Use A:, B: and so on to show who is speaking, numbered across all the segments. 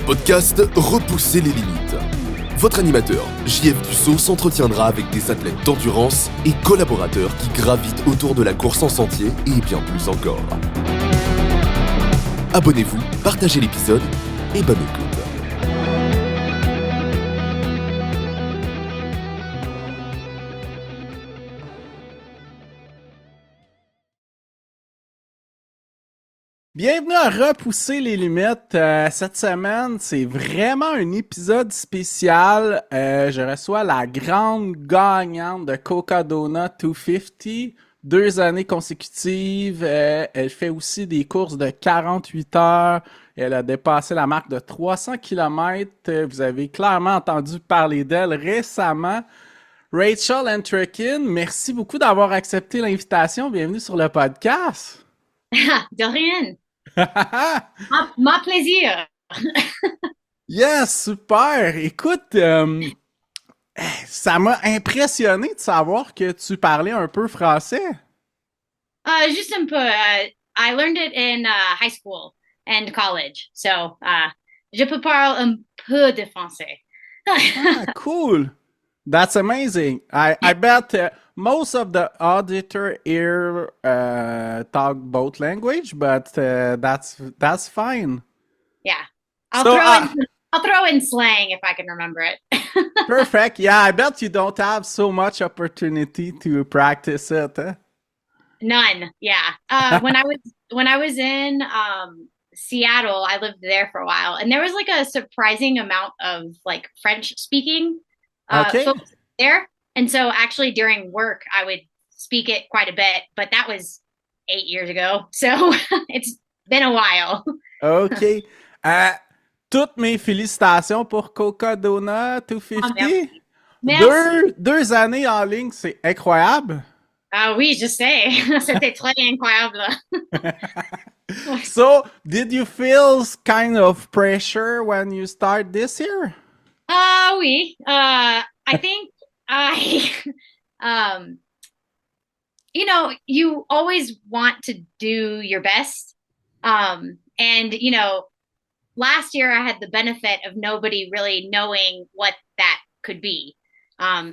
A: podcast Repousser les limites. Votre animateur, JF Dussault, s'entretiendra avec des athlètes d'endurance et collaborateurs qui gravitent autour de la course en sentier et bien plus encore. Abonnez-vous, partagez l'épisode et bonne écoute.
B: Bienvenue à Repousser les limites. Cette semaine, c'est vraiment un épisode spécial. Je reçois la grande gagnante de Cocodona250, 2 années consécutives. Elle fait aussi des courses de 48 heures. Elle a dépassé la marque de 300 km. Vous avez clairement entendu parler d'elle récemment. Rachel Entrekin, merci beaucoup d'avoir accepté l'invitation. Bienvenue sur le podcast.
C: De rien. Ma plaisir.
B: Yes, super. Écoute, ça m'a impressionné de savoir que tu parlais un peu français.
C: Juste un peu. I learned it in high school and college. So, je peux parler un peu de français.
B: Ah, cool. That's amazing. I bet most of the auditor here talk both language, but that's fine.
C: Yeah. I'll throw in slang if I can remember it.
B: Perfect. Yeah, I bet you don't have so much opportunity to practice it. Huh?
C: None. Yeah. When I was in Seattle, I lived there for a while, and there was like a surprising amount of like French speaking folks there. And so actually during work, I would speak it quite a bit, but that was 8 years ago. So it's been a while.
B: OK. Toutes mes félicitations pour Cocodona250.
C: Merci.
B: Deux années en ligne, c'est incroyable.
C: Ah oui, je sais. C'était très incroyable.
B: So, did you feel kind of pressure when you start this year?
C: Oui. I think you always want to do your best. And, last year I had the benefit of nobody really knowing what that could be.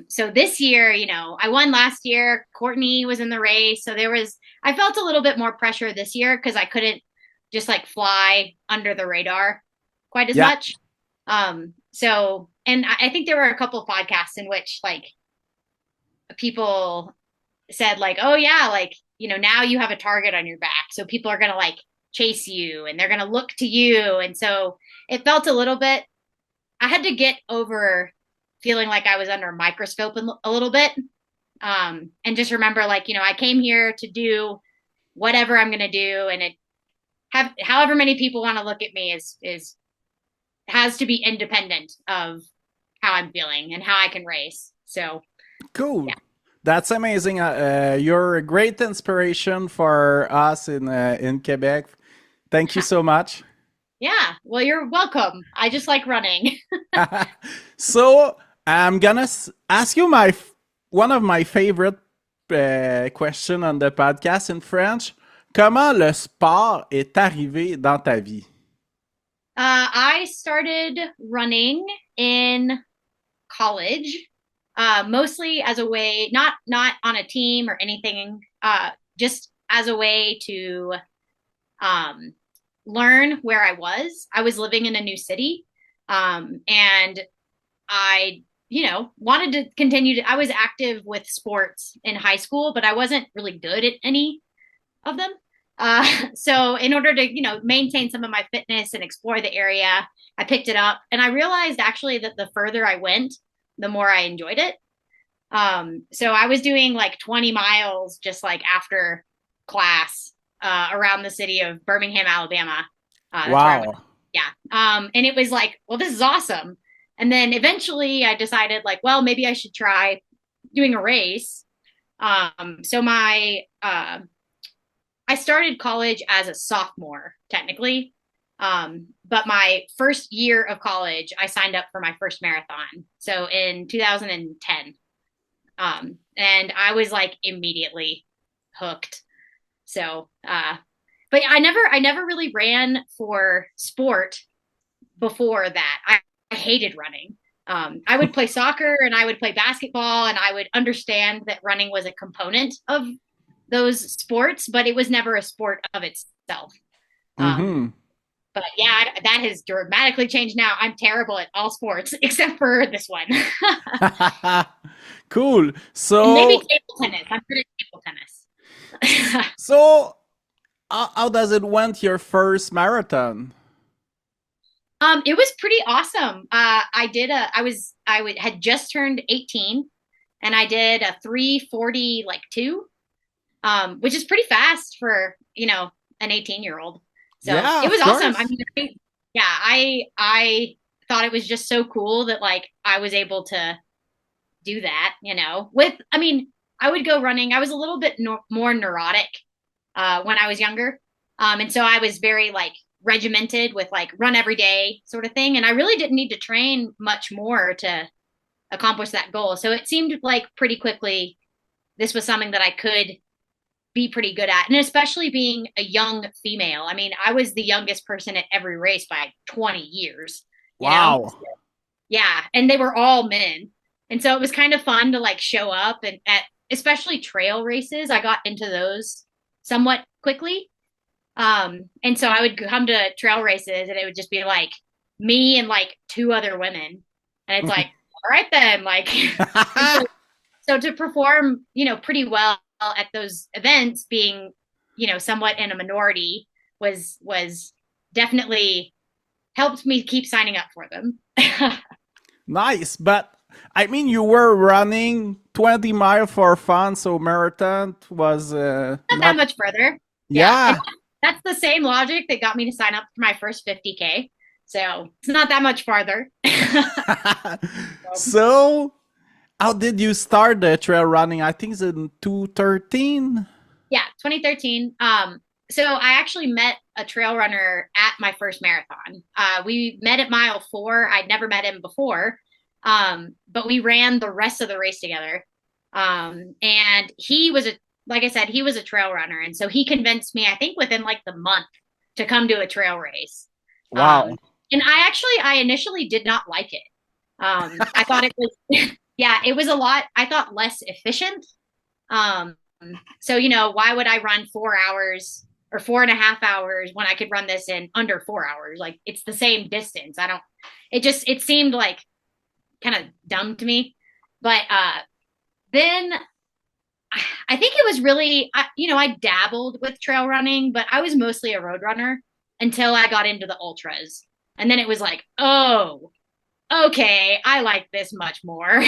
C: So this year, I won last year. Courtney was in the race. So I felt a little bit more pressure this year because I couldn't just like fly under the radar quite as much. And I think there were a couple of podcasts in which like people said like, oh yeah, like, now you have a target on your back. So people are going to like chase you and they're going to look to you. And so it felt a little bit, I had to get over feeling like I was under a microscope a little bit. And just remember like, I came here to do whatever I'm going to do. And however many people want to look at me has to be independent of how I'm feeling and how I can race. So
B: cool.
C: Yeah.
B: That's amazing. You're a great inspiration for us in Quebec. Thank you so much.
C: Yeah, well, you're welcome. I just like running.
B: So I'm gonna ask you one of my favorite question on the podcast in French. Comment le sport est arrivé dans ta vie?
C: I started running in college, mostly as a way, not on a team or anything, just as a way to learn where I was. I was living in a new city, and I, wanted to continue I was active with sports in high school, but I wasn't really good at any of them. So in order to, maintain some of my fitness and explore the area, I picked it up, and I realized actually that the further I went, the more I enjoyed it. So I was doing like 20 miles just like after class, around the city of Birmingham, Alabama.
B: Wow.
C: Yeah. And it was like, well, this is awesome. And then eventually I decided like, well, maybe I should try doing a race. So I started college as a sophomore, technically. But my first year of college, I signed up for my first marathon. So in 2010. And I was like immediately hooked. So, but I never really ran for sport before that. I hated running. I would play soccer and I would play basketball, and I would understand that running was a component of those sports, but it was never a sport of itself. Um,
B: Mm-hmm.
C: but yeah, that has dramatically changed now. I'm terrible at all sports except for this one.
B: Cool.
C: And maybe
B: So,
C: table tennis. I'm good at table tennis.
B: so how does it went your first marathon?
C: It was pretty awesome. Had just turned 18, and I did a 3:40 like two, which is pretty fast for, an 18-year-old. So
B: Yeah,
C: it
B: of
C: was awesome.
B: course.
C: Yeah, I thought it was just so cool that like I was able to do that, I would go running. I was a little bit more neurotic when I was younger. And so I was very like regimented with like run every day sort of thing. And I really didn't need to train much more to accomplish that goal. So it seemed like pretty quickly this was something that I could be pretty good at. And especially being a young female. I mean, I was the youngest person at every race by 20 years, you know?
B: Wow.
C: Yeah. And they were all men. And so it was kind of fun to like show up and at especially trail races. I got into those somewhat quickly. And so I would come to trail races and it would just be like me and like two other women. And it's like, all right then, like, and so to perform, pretty well at those events, being, somewhat in a minority was definitely helped me keep signing up for them.
B: Nice, but I mean, you were running 20 miles for fun, so marathon was
C: Not that
B: not.
C: much further. Yeah. And
B: Yeah.
C: that's the same logic that got me to sign up for my first 50K. So it's not that much farther.
B: So, how did you start the trail running? I think it's in 2013.
C: Yeah, 2013. So I actually met a trail runner at my first marathon. We met at mile 4. I'd never met him before, but we ran the rest of the race together. And like I said, he was a trail runner, and so he convinced me, I think, within like the month to come to a trail race.
B: Wow.
C: And I initially did not like it. I thought it was, yeah, it was a lot. I thought less efficient. Um, so, why would I run 4 hours or 4.5 hours when I could run this in under 4 hours? Like it's the same distance. It seemed like kind of dumb to me. But then I think it was really, I dabbled with trail running, but I was mostly a road runner until I got into the ultras. And then it was like, oh, okay, I like this much more.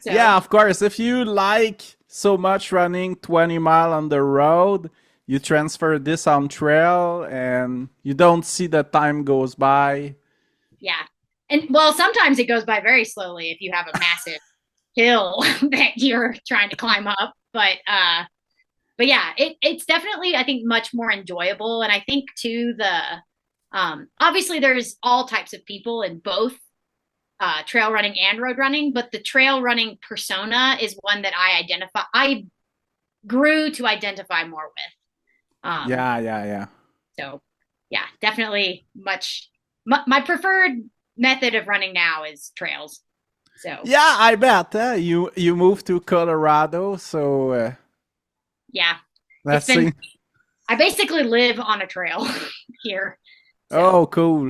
C: So,
B: Yeah, of course. If you like so much running 20 mile on the road, you transfer this on trail and you don't see the time goes by.
C: yeah. And well, sometimes it goes by very slowly if you have a massive hill that you're trying to climb up. But yeah, it's definitely, I think, much more enjoyable. And I think too, obviously there's all types of people in both trail running and road running, but the trail running persona is one that I grew to identify more with.
B: Yeah.
C: So yeah, definitely my preferred method of running now is trails. So
B: Yeah, I bet. You moved to Colorado, so
C: yeah, it's
B: let's
C: been,
B: see.
C: I basically live on a trail here. So
B: Oh, cool.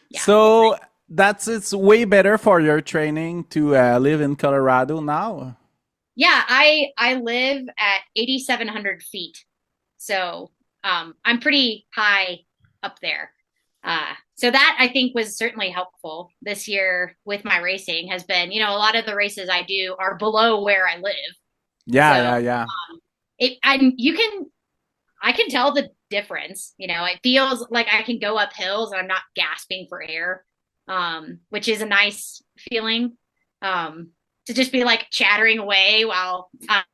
C: yeah, it's
B: So
C: nice.
B: it's way better for your training to live in Colorado now.
C: Yeah, I live at 8,700 feet. So I'm pretty high up there. So that I think was certainly helpful this year with my racing has been, a lot of the races I do are below where I live. So
B: Yeah.
C: I can tell the difference. It feels like I can go up hills and I'm not gasping for air, which is a nice feeling. To just be like chattering away while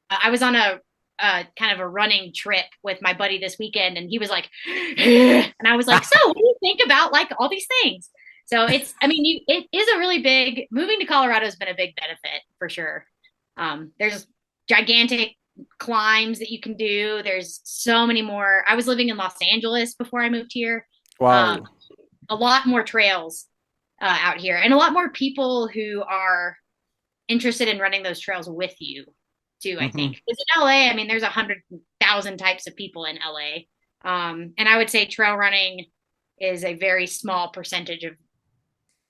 C: I was on a kind of a running trip with my buddy this weekend, and he was like, and I was like, so what do you think about like all these things? So it is a really big, moving to Colorado has been a big benefit for sure. There's gigantic climbs that you can do. There's so many more. I was living in Los Angeles before I moved here. Um,
B: Wow.
C: a lot more trails out here, and a lot more people who are interested in running those trails with you too. I
B: Hmm.
C: think because in LA, I mean, there's 100,000 types of people in LA, and I would say trail running is a very small percentage of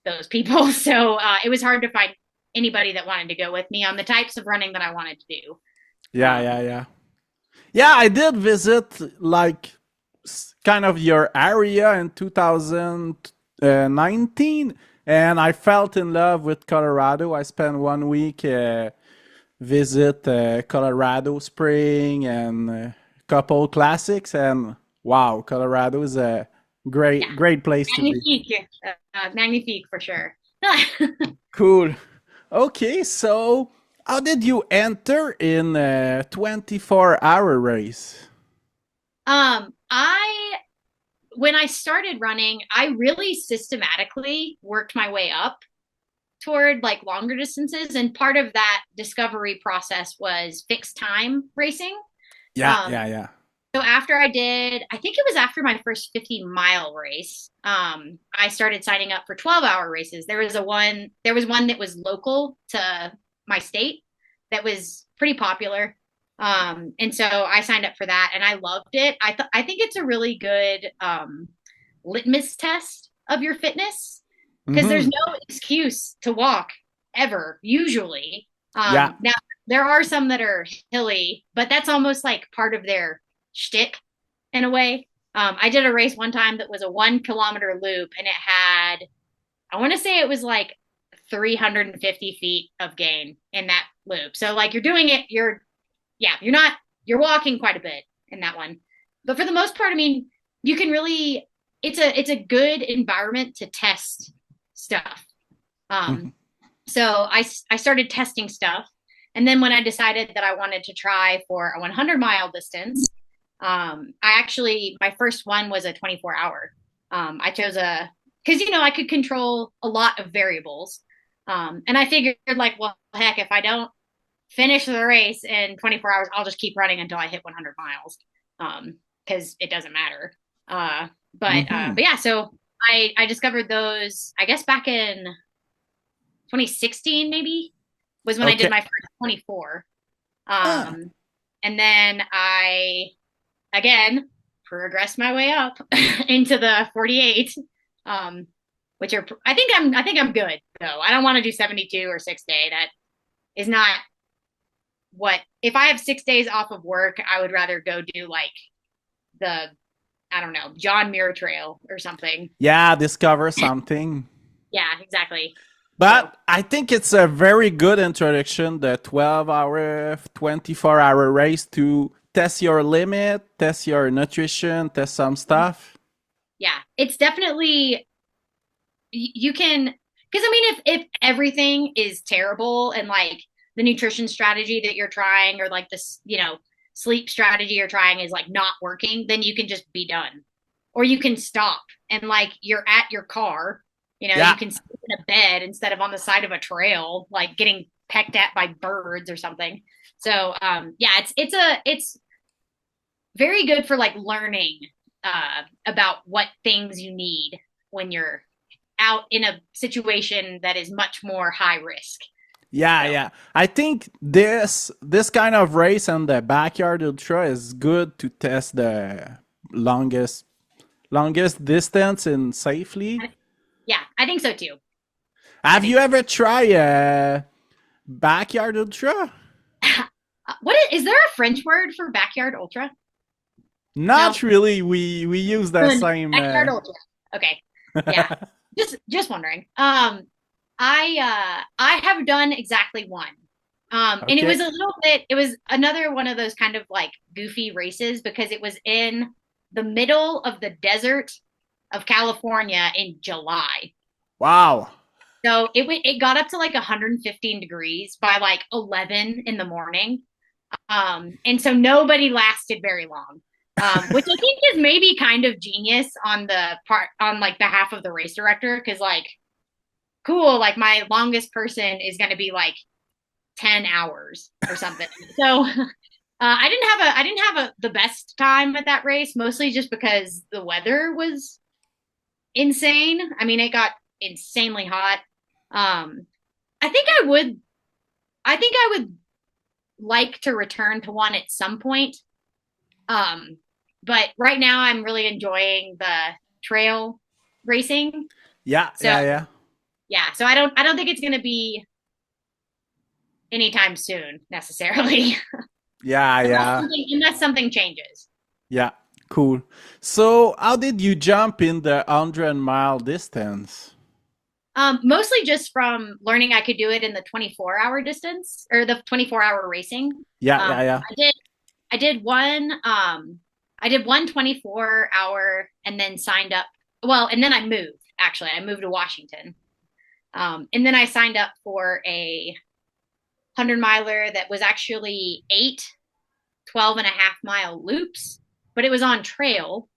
C: those people. So it was hard to find anybody that wanted to go with me on the types of running that I wanted to do.
B: Yeah,
C: Um,
B: yeah, yeah. Yeah, I did visit like kind of your area in 2019, and I felt in love with Colorado. I spent 1 week visit Colorado Spring and a couple classics, and wow, Colorado is a
C: yeah,
B: great place to be.
C: magnifique, magnifique for sure.
B: Cool. Okay, so how did you enter in a 24-hour race?
C: I when I started running, I really systematically worked my way up toward like longer distances, and part of that discovery process was fixed time racing.
B: Yeah,
C: Um,
B: yeah, yeah.
C: so after I think it was after my first 50-mile race, I started signing up for 12-hour races. There was one that was local to my state that was pretty popular. And so I signed up for that and I loved it. I think it's a really good litmus test of your fitness because there's
B: Hmm.
C: no excuse to walk ever, usually.
B: Yeah.
C: Now there are some that are hilly, but that's almost like part of their shtick in a way. I did a race one time that was a 1 kilometer loop, and it had, I want to say it was like 350 feet of gain in that loop. So like you're doing it, you're not, you're walking quite a bit in that one. But for the most part, I mean, you can really, it's a good environment to test stuff. Um, so I started testing stuff. And then when I decided that I wanted to try for a 100-mile distance, my first one was a 24-hour. I chose because, I could control a lot of variables. And I figured, like, well, heck, if I don't finish the race in 24 hours, I'll just keep running until I hit 100 miles. Because it doesn't matter. But yeah, so I discovered those, I guess back in 2016, maybe was when I did
B: Okay.
C: my first 24.
B: Ah.
C: And then I again progressed my way up into the 48, um, which are I think I'm good though. I don't want to do 72 or 6 day. That is not what if I have 6 days off of work, I would rather go do like the I don't know, John Muir Trail or something.
B: Yeah, discover something.
C: Yeah, exactly. So
B: But I think it's a very good introduction, the 12-hour, 24-hour race to test your limit, test your nutrition, test some stuff.
C: yeah, it's definitely you can because I mean if everything is terrible and like the nutrition strategy that you're trying or like this sleep strategy you're trying is like not working, then you can just be done or you can stop and like you're at your car, you
B: Yeah.
C: can sleep in a bed instead of on the side of a trail like getting pecked at by birds or something. So yeah, it's very good for like learning about what things you need when you're out in a situation that is much more high risk.
B: Yeah,
C: So
B: yeah. I think this kind of race and the backyard ultra is good to test the longest distance and safely.
C: yeah, I think so too. I
B: Have
C: think
B: you
C: so.
B: ever tried a backyard ultra?
C: Is there a French word for backyard ultra? No,
B: Not really. We use the same.
C: backyard ultra. Okay, yeah, just wondering. I have done exactly one. And it was
B: Okay.
C: a little bit. It was another one of those kind of like goofy races because it was in the middle of the desert of California in July.
B: Wow.
C: So it got up to like 115 degrees by like 11 in the morning. And so nobody lasted very long. Which I think is maybe kind of genius on the part on like behalf of the race director because like cool, like my longest person is going to be like 10 hours or something. So I didn't have the best time at that race, mostly just because the weather was insane. I mean, it got insanely hot. Um, I think I would like to return to one at some point. Um, but right now I'm really enjoying the trail racing.
B: Yeah,
C: So
B: yeah, yeah.
C: yeah, so I don't think it's going to be anytime soon necessarily.
B: Yeah, yeah.
C: Unless something changes.
B: Yeah, cool. So, how did you jump in the 100-mile distance?
C: Mostly just from learning I could do it in the 24-hour distance or the 24-hour racing.
B: Yeah,
C: Um,
B: yeah, yeah.
C: I did one I did one 24-hour and then signed up. Well, and then I moved. Actually, I moved to Washington. And then I signed up for a 100-miler that was actually 12.5 mile loops, but it was on trail.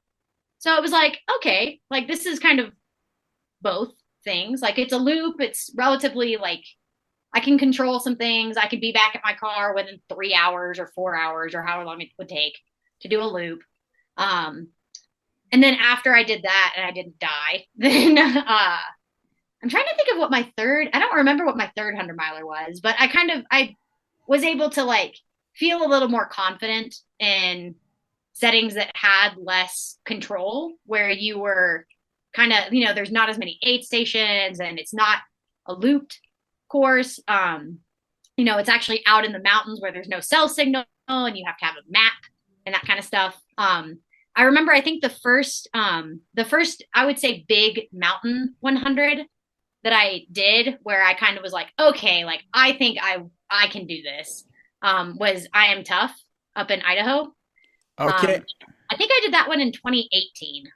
C: So it was like, okay, like this is kind of both things. Like it's a loop, it's relatively like I can control some things. I could be back at my car within 3 hours or 4 hours or however long it would take to do a loop. Um, and then after I did that and I didn't die, then I'm trying to think of what I don't remember what my third 100-miler was, but I was able to like feel a little more confident in settings that had less control, where you were kind of, there's not as many aid stations and it's not a looped course. It's actually out in the mountains where there's no cell signal and you have to have a map and that kind of stuff. I remember, I think the first, I would say big mountain 100 that I did where I kind of was like, okay, like I think I can do this, was I Am Tough up in Idaho.
B: Okay.
C: I think I did that one in 2018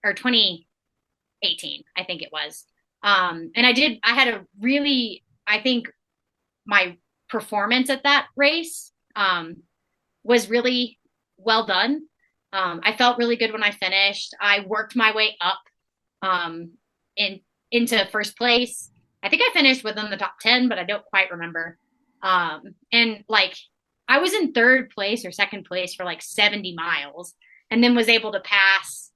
C: or 2018, I think it was. And I had a really, I think my performance at that race was really well done. I felt really good when I finished. I worked my way up um, in into first place. I think I finished within the top 10, but I don't quite remember. And like I was in third place or second place for like 70 miles and then was able to pass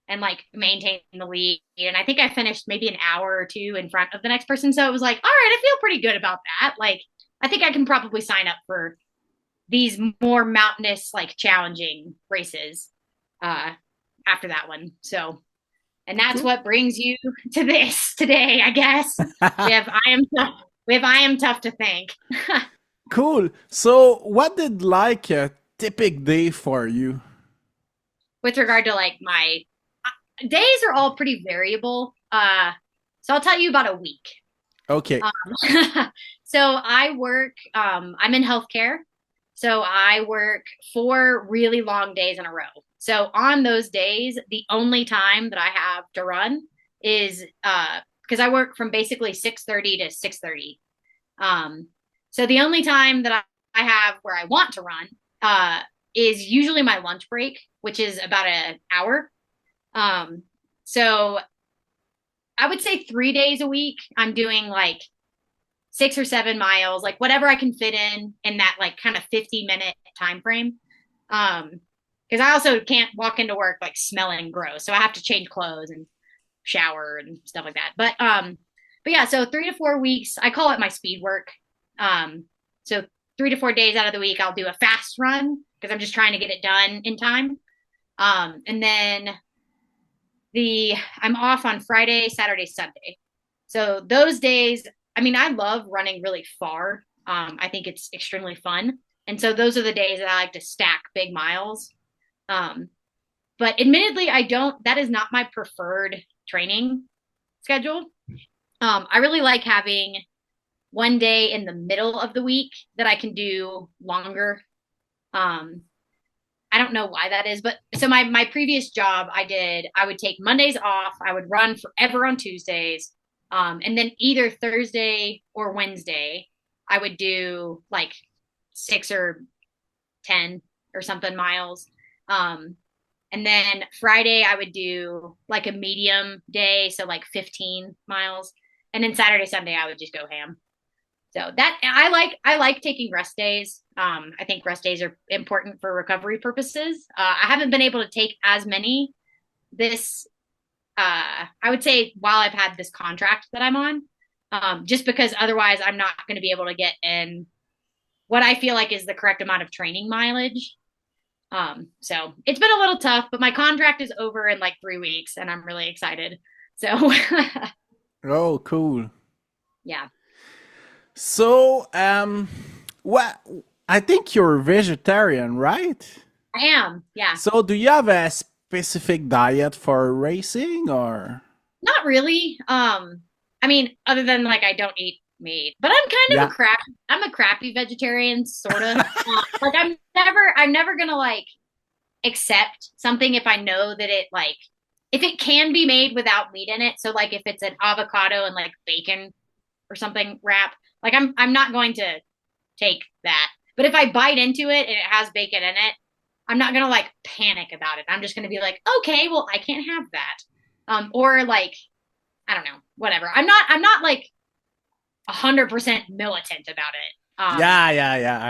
C: and like maintain the lead. And I think I finished maybe an hour or two in front of the next person. So it was like, all right, I feel pretty good about that. Like, I think I can probably sign up for these more mountainous, like challenging races after that one. So, and that's what brings you to this today, I guess. We have I am tough. I am tough to thank.
B: Cool. So, what did like a typical day for you?
C: With regard to like my days are all pretty variable. So I'll tell you about a week.
B: Okay.
C: So I work, I'm in healthcare. So I work 4 really long days in a row. So on those days, the only time that I have to run is because I work from basically 6:30 to 6:30. So the only time that I have where I want to run is usually my lunch break, which is about an hour. So I would say 3 days a week, I'm doing like 6 or 7 miles, like whatever I can fit in that like kind of 50-minute time frame. Because I also can't walk into work like smelling gross, so I have to change clothes and shower and stuff like that. But yeah, so 3 to 4 weeks, I call it my speed work. So 3 to 4 days out of the week, I'll do a fast run because I'm just trying to get it done in time. And then I'm off on Friday, Saturday, Sunday. So those days, I mean, I love running really far. I think it's extremely fun. And so those are the days that I like to stack big miles. But admittedly, that is not my preferred training schedule. I really like having one day in the middle of the week that I can do longer. I don't know why that is, but so my previous job, I would take Mondays off. I would run forever on Tuesdays. And then either Thursday or Wednesday, I would do like 6 or 10 or something miles. And then Friday, I would do like a medium day, so like 15 miles. And then Saturday, Sunday, I would just go ham. So that I like taking rest days. I think rest days are important for recovery purposes. I haven't been able to take as many this I would say while I've had this contract that I'm on, just because otherwise I'm not going to be able to get in what I feel like is the correct amount of training mileage. So it's been a little tough, but my contract is over in like 3 weeks and I'm really excited. So
B: Oh, cool.
C: yeah,
B: So, what? I think you're vegetarian, right?
C: I am. Yeah,
B: So, do you have a specific diet for racing or?
C: not really. I mean, other than like I don't eat meat, but I'm kind of
B: Yeah.
C: I'm a crappy vegetarian, sort of. Like I'm never gonna like accept something if I know that it like if it can be made without meat in it. So like if it's an avocado and like bacon or something wrap, like I'm not going to take that. But if I bite into it and it has bacon in it, I'm not gonna like panic about it. I'm just gonna be like, okay, well I can't have that. Or like I don't know, whatever. I'm not like 100% militant about it.
B: Yeah.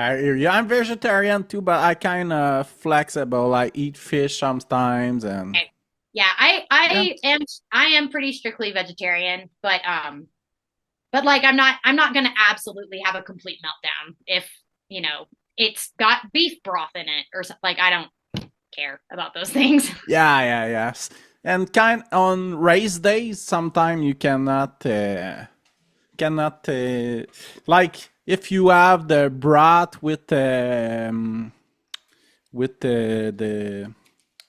B: I hear you. I'm vegetarian too, but I kind of flexible. I eat fish sometimes, and
C: Okay. Yeah,
B: yeah,
C: I am pretty strictly vegetarian, but like I'm not gonna absolutely have a complete meltdown if you know it's got beef broth in it or something. Like I don't care about those things.
B: yes. And kind on race days, sometimes you cannot like if you have the broth with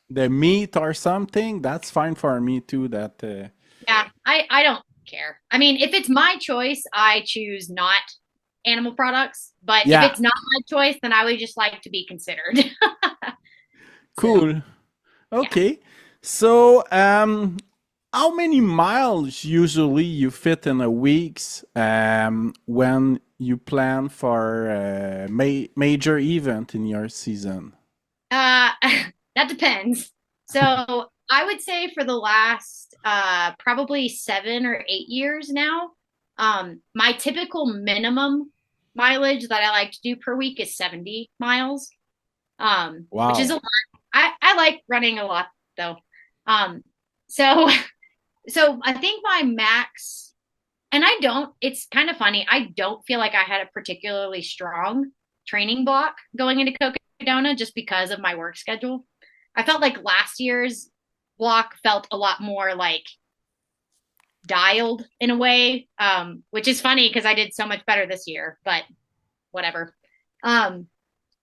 B: the meat or something, that's fine for me too. That
C: Yeah, I don't care. I mean, if it's my choice, I choose not animal products. But if
B: yeah,
C: it's not my choice, then I would just like to be considered. So
B: cool.
C: yeah.
B: Okay, so how many miles usually you fit in a week's when you plan for a major event in your season?
C: Uh, that depends. So I would say for the last probably 7 or 8 years now, my typical minimum mileage that I like to do per week is 70 miles, which is a
B: Wow.
C: lot. I like running a lot though. So so I think my max, and I don't, it's kind of funny. I don't feel like I had a particularly strong training block going into Cocodona just because of my work schedule. I felt like last year's block felt a lot more like dialed in a way, which is funny because I did so much better this year, but whatever. Um,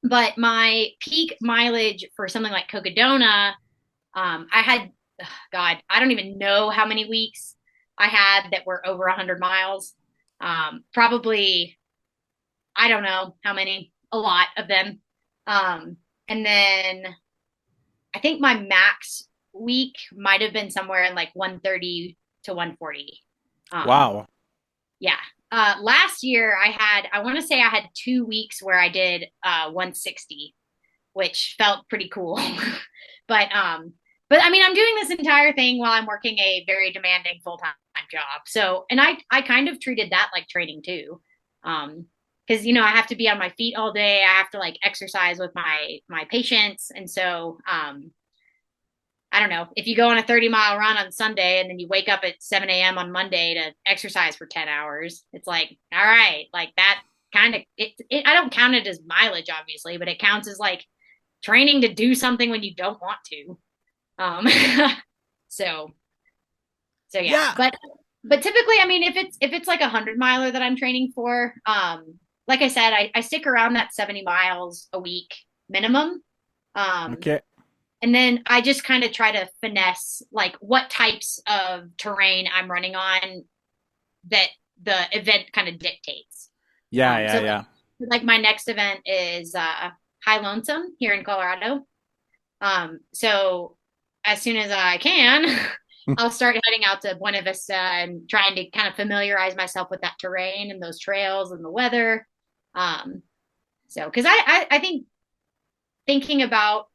C: but my peak mileage for something like Cocodona, I had, God, I don't even know how many weeks I had that were over 100 miles. Probably, I don't know how many, a lot of them. And then I think my max week might have been somewhere in like 130 to 140. Um,
B: Wow.
C: yeah. Last year I want to say I had 2 weeks where I did 160, which felt pretty cool. but but I mean I'm doing this entire thing while I'm working a very demanding full-time job. So and I kind of treated that like training too. Because you know I have to be on my feet all day. I have to like exercise with my patients. And so I don't know, if you go on a 30-mile run on Sunday and then you wake up at 7 a.m. on Monday to exercise for 10 hours, it's like, all right, like that kind of, I don't count it as mileage, obviously, but it counts as like training to do something when you don't want to. Um, so, so yeah,
B: Yeah.
C: but typically, I mean, if it's like 100 miler that I'm training for, like I said, I stick around that 70 miles a week minimum. Um,
B: Okay.
C: and then I just kind of try to finesse like what types of terrain I'm running on that the event kind of dictates.
B: Yeah.
C: So
B: Yeah.
C: like my next event is High Lonesome here in Colorado. So as soon as I can,
B: Yeah.
C: I'll start heading out to Buena Vista and trying to kind of familiarize myself with that terrain and those trails and the weather. Um, so because I think thinking about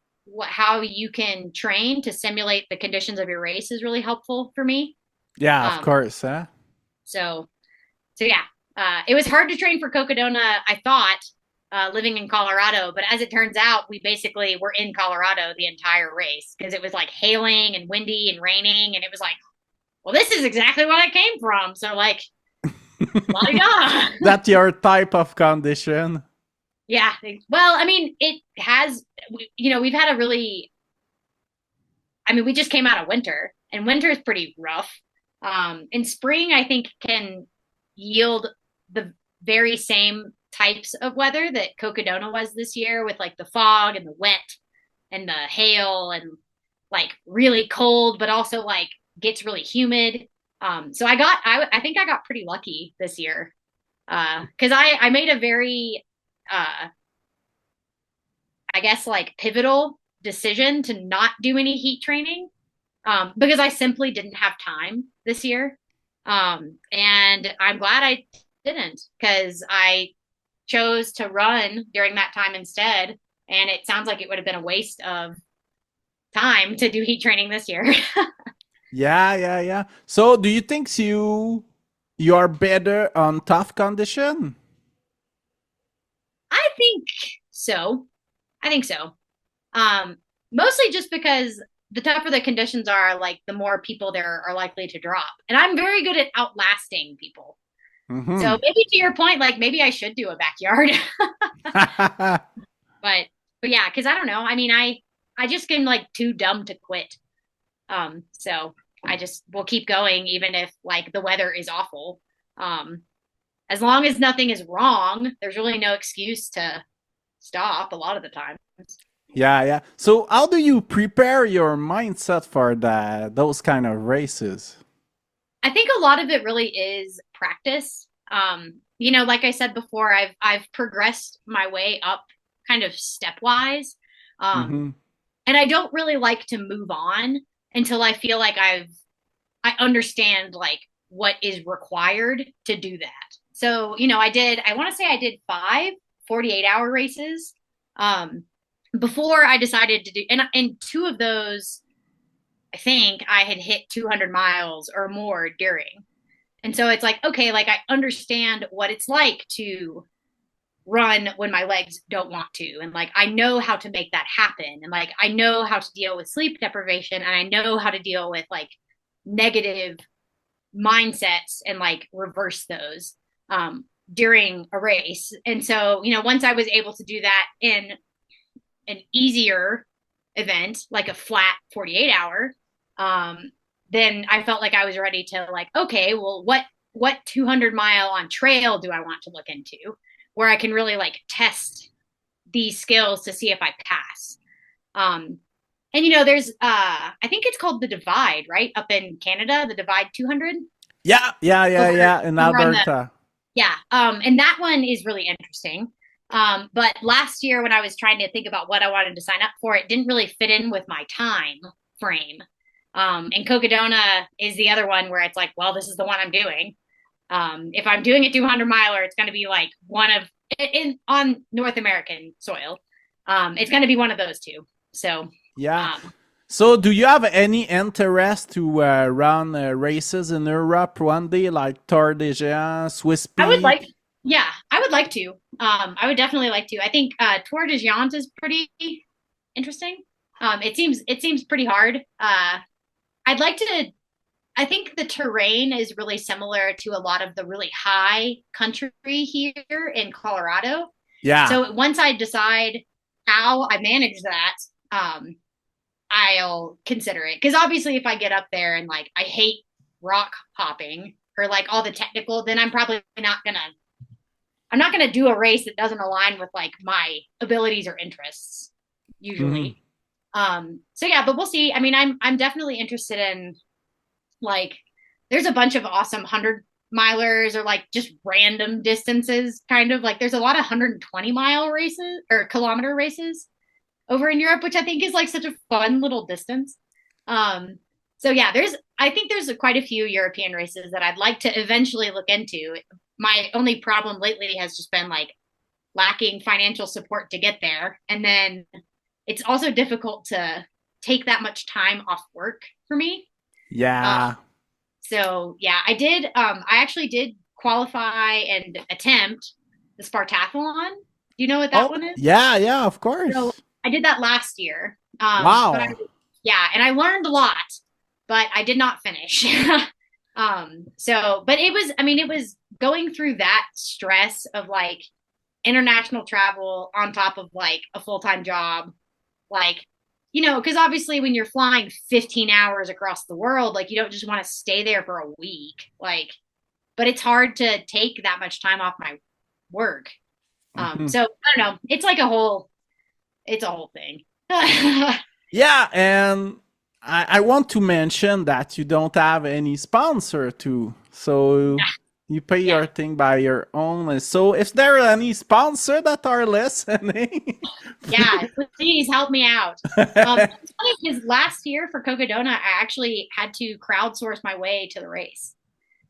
C: how you can train to simulate the conditions of your race is really helpful for me.
B: Yeah. Of
C: Um,
B: course. Huh?
C: so so yeah, it was hard to train for Cocodona, I thought, living in Colorado. But as it turns out, we basically were in Colorado the entire race because it was like hailing and windy and raining. And it was like, well, this is exactly what I came from. So like, la da.
B: That's your type of condition.
C: Yeah. Well, I mean, it has, we've had a really, I mean, we just came out of winter and winter is pretty rough. And spring, I think, can yield the very same types of weather that Cocodona was this year with like the fog and the wet and the hail and like really cold, but also like gets really humid. So I think I got pretty lucky this year. Cause I made a very, I guess like pivotal decision to not do any heat training. Because I simply didn't have time this year. And I'm glad I didn't because I chose to run during that time instead. And it sounds like it would have been a waste of time to do heat training this year.
B: Yeah. So do you think you are better on tough condition?
C: I think so. I think so. Mostly just because the tougher the conditions are, like the more people there are likely to drop. And I'm very good at outlasting people.
B: Mm-hmm.
C: So maybe to your point, like maybe I should do a backyard. but yeah, because I don't know. I mean, I just am like too dumb to quit. So I just will keep going even if like the weather is awful. As long as nothing is wrong, there's really no excuse to stop a lot of the time.
B: Yeah. So how do you prepare your mindset for those kind of races?
C: I think a lot of it really is practice. Like I said before, I've progressed my way up kind of stepwise.
B: Mm-hmm.
C: And I don't really like to move on until I feel like I understand like what is required to do that. So, I want to say I did 5 48-hour races. Before I decided to do, and 2 of those, I think I had hit 200 miles or more during. And so it's like, okay, like I understand what it's like to run when my legs don't want to. And like, I know how to make that happen. And like, I know how to deal with sleep deprivation and I know how to deal with like negative mindsets and like reverse those during a race. And so, once I was able to do that in an easier event, like a flat 48-hour, then I felt like I was ready to like, okay, well, what 200-mile on trail do I want to look into where I can really like test these skills to see if I pass. And there's I think it's called the Divide, right? Up in Canada, the Divide 200.
B: Yeah, in Alberta.
C: And that one is really interesting. But last year when I was trying to think about what I wanted to sign up for, it didn't really fit in with my time frame. And Cocodona is the other one where it's like, well, this is the one I'm doing. If I'm doing a 200-miler, it's going to be like on North American soil. It's going to be one of those 2. So,
B: yeah. So do you have any interest to run races in Europe one day, like Tour des Géants, Swiss Peak?
C: I would like to. I would definitely like to. I think Tour des Géants is pretty interesting. It seems pretty hard. I'd like to. I think the terrain is really similar to a lot of the really high country here in Colorado.
B: Yeah.
C: So once I decide how I manage that, I'll consider it. Because obviously, if I get up there and like I hate rock hopping or like all the technical, then I'm probably not gonna do a race that doesn't align with like my abilities or interests usually. So yeah, but we'll see. I mean, I'm definitely interested in like there's a bunch of awesome 100-milers or like just random distances kind of like there's a lot of 120-mile races or kilometer races over in Europe, which I think is like such a fun little distance. So yeah, I think there's quite a few European races that I'd like to eventually look into. My only problem lately has just been like lacking financial support to get there. And then it's also difficult to take that much time off work for me.
B: Yeah.
C: So yeah, I actually did qualify and attempt the Spartathlon. Do you know what that
B: Oh,
C: one is?
B: yeah, yeah, of
C: So
B: course.
C: I did that last year. But
B: Wow.
C: yeah, and I learned a lot, but I did not finish. But it was, I mean, it was going through that stress of like international travel on top of like a full-time job, like, because obviously when you're flying 15 hours across the world, like you don't just want to stay there for a week, like, but it's hard to take that much time off my work.
B: Mhm.
C: So I don't know. It's a whole thing.
B: Yeah, and I want to mention that you don't have any sponsor too. So you pay
C: Yeah.
B: your thing by your own. So if there are any sponsor that are listening,
C: Yeah, please help me out. It's funny because last year for Cocodona, I actually had to crowdsource my way to the race.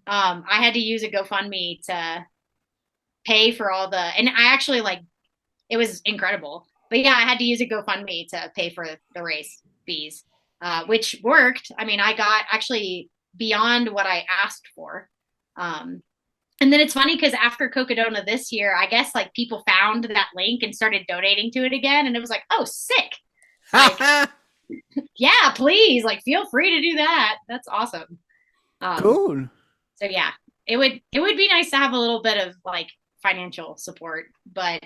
C: I had to use a GoFundMe to pay for all and I actually like, it was incredible. But yeah, I had to use a GoFundMe to pay for the race fees, which worked. I mean, I got actually beyond what I asked for. Um, and then it's funny because after Cocodona this year, I guess like people found that link and started donating to it again. And it was like, oh, sick. Like, yeah, please, like feel free to do that. That's awesome. Um,
B: cool.
C: so yeah, it would be nice to have a little bit of like financial support, but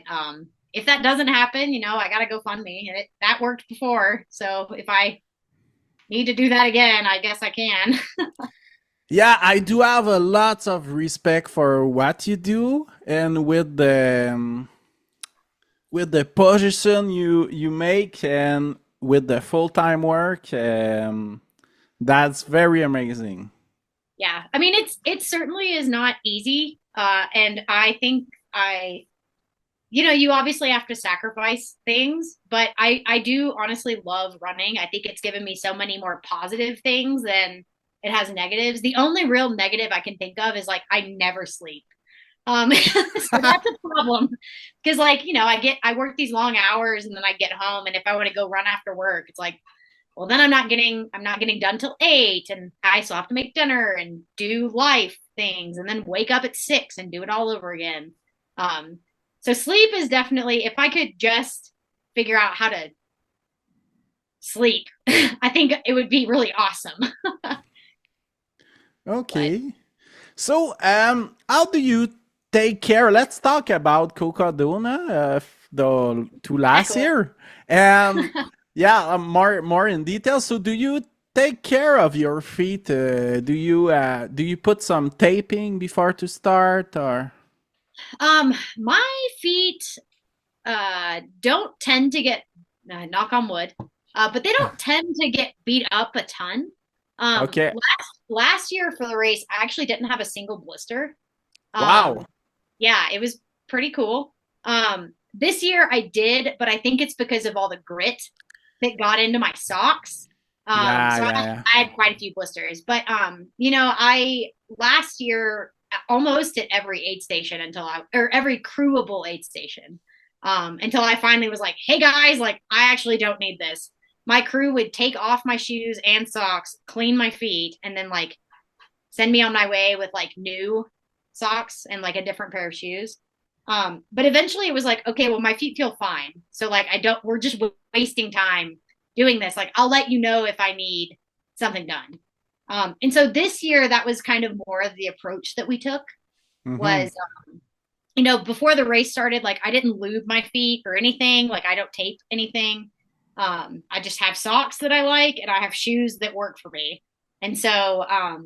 C: if that doesn't happen, I gotta go fund me, and that worked before. So if I need to do that again, I guess I can.
B: Yeah, I do have a lot of respect for what you do, and with the position you make, and with the full time work, that's very amazing.
C: Yeah, I mean it certainly is not easy, and I think I you obviously have to sacrifice things, but I do honestly love running. I think it's given me so many more positive things than it has negatives. The only real negative I can think of is like I never sleep. So that's a problem because like, I work these long hours and then I get home, and if I want to go run after work, it's like, well, then I'm not getting done till 8, and I still have to make dinner and do life things and then wake up at 6 and do it all over again. Um, so sleep is definitely, if I could just figure out how to sleep, I think it would be really awesome. But
B: Okay. So, how do you take care? Let's talk about Cocodona, the to
C: yeah,
B: last
C: cool.
B: year. Yeah, more in detail. So, do you take care of your feet? Do you put some taping before to start, or?
C: My feet don't tend to get, knock on wood, but they don't tend to get beat up a ton.
B: Okay.
C: Last year for the race, I actually didn't have a single blister.
B: Wow.
C: Yeah, it was pretty cool. This year I did, but I think it's because of all the grit that got into my socks.
B: Yeah,
C: So
B: yeah,
C: I,
B: yeah.
C: I had quite a few blisters, but I last year almost at every aid station or every crewable aid station, until I finally was like, hey guys, like I actually don't need this. My crew would take off my shoes and socks, clean my feet, and then like send me on my way with like new socks and like a different pair of shoes. But eventually it was like, okay, well, my feet feel fine. So like, we're just wasting time doing this. Like, I'll let you know if I need something done. And so this year, that was kind of more of the approach that we took
B: Mm-hmm.
C: was, before the race started, like I didn't lube my feet or anything. Like I don't tape anything. I just have socks that I like, and I have shoes that work for me. And so, I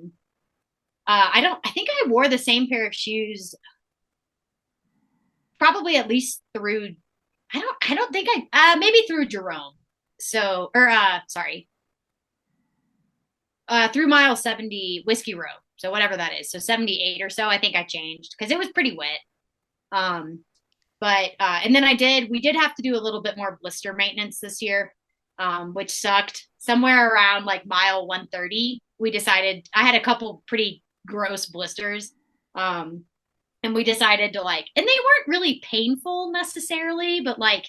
C: think I wore the same pair of shoes probably at least through, I don't think maybe through Jerome. So, or, sorry, through mile 70 Whiskey Row. So whatever that is. So 78 or so, I think I changed because it was pretty wet. Um, and then we did have to do a little bit more blister maintenance this year, which sucked. Somewhere around like mile 130, we decided I had a couple pretty gross blisters. Um, and we decided to like, and they weren't really painful necessarily, but like,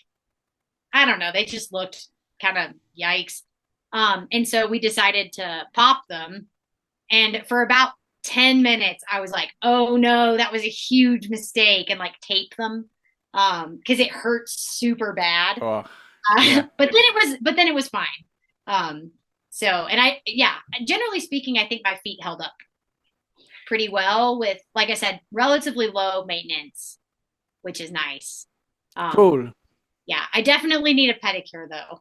C: I don't know, they just looked kind of yikes. And so we decided to pop them. And for about 10 minutes, I was like, oh no, that was a huge mistake, and like tape them. because it hurts super bad.
B: Oh, yeah.
C: But then it was fine. So, and generally speaking, I think my feet held up pretty well with, like I said, relatively low maintenance, which is nice.
B: Cool.
C: Yeah, I definitely need a pedicure though.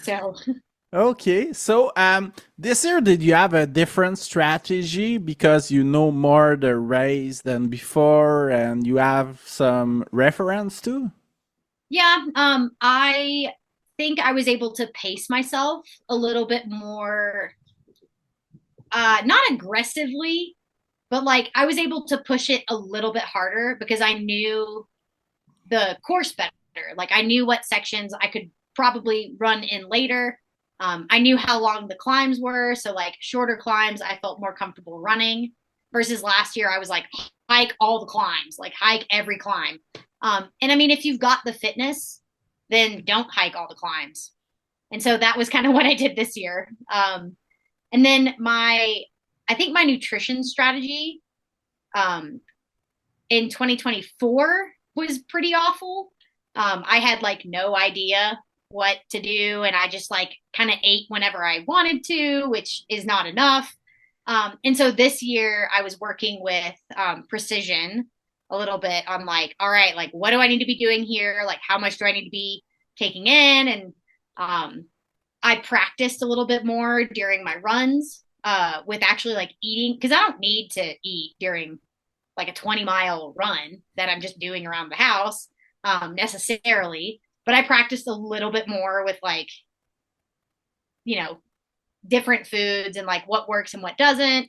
C: So,
B: Okay, so this year did you have a different strategy because you know more the race than before and you have some reference too?
C: yeah, I think I was able to pace myself a little bit more, not aggressively, but like I was able to push it a little bit harder because I knew the course better. Like I knew what sections I could probably run in later. I knew how long the climbs were. So like shorter climbs, I felt more comfortable running versus last year. I was like, hike all the climbs, like hike every climb. And I mean, if you've got the fitness, then don't hike all the climbs. And so that was kind of what I did this year. And then I think my nutrition strategy um, in 2024 was pretty awful. I had like no idea what to do, and I just like kind of ate whenever I wanted to, which is not enough. And so this year I was working with precision a little bit on like, all right, like what do I need to be doing here? Like how much do I need to be taking in? And I practiced a little bit more during my runs with actually like eating because I don't need to eat during like a 20-mile run that I'm just doing around the house necessarily. But I practiced a little bit more with like, you know, different foods and like what works and what doesn't.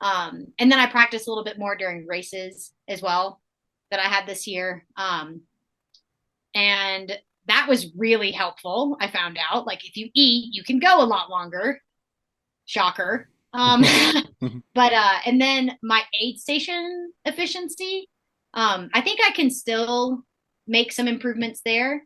C: And then I practiced a little bit more during races as well that I had this year. And that was really helpful. I found out like if you eat, you can go a lot longer. Shocker. But and then my aid station efficiency, I think I can still make some improvements there.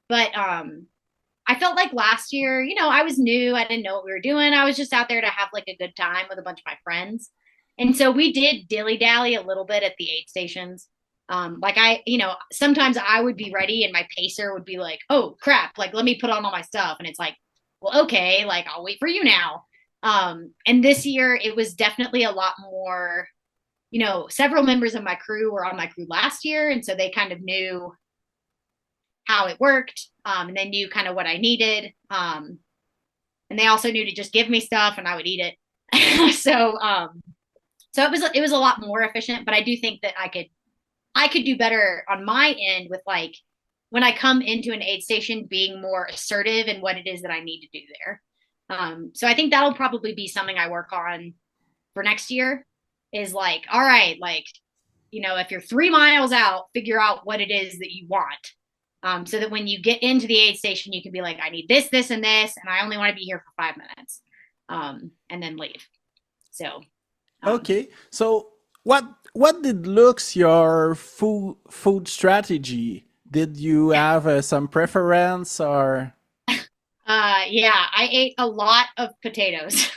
C: But I felt like last year, you know, I was new. I didn't know what we were doing. I was just out there to have like a good time with a bunch of my friends. And so we did dilly dally a little bit at the aid stations. Like you know, sometimes I would be ready and my pacer would be like, oh crap, like let me put on all my stuff. And it's like, well, okay, like I'll wait for you now. And this year it was definitely a lot more, you know, several members of my crew were on my crew last year. And so they kind of knew how it worked. And they knew kind of what I needed. And they also knew to just give me stuff and I would eat it. So it was a lot more efficient, but I do think that I could do better on my end with like when I come into an aid station being more assertive in what it is that I need to do there. So I think that'll probably be something I work on for next year is like, all right, like, you know, if you're 3 miles out, figure out what it is that you want. So that when you get into the aid station, you can be like, I need this, this, and this, and I only want to be here for 5 minutes, and then leave. So,
B: Okay, so what did looks your food strategy? Did you have some preference or?
C: yeah, I ate a lot of potatoes.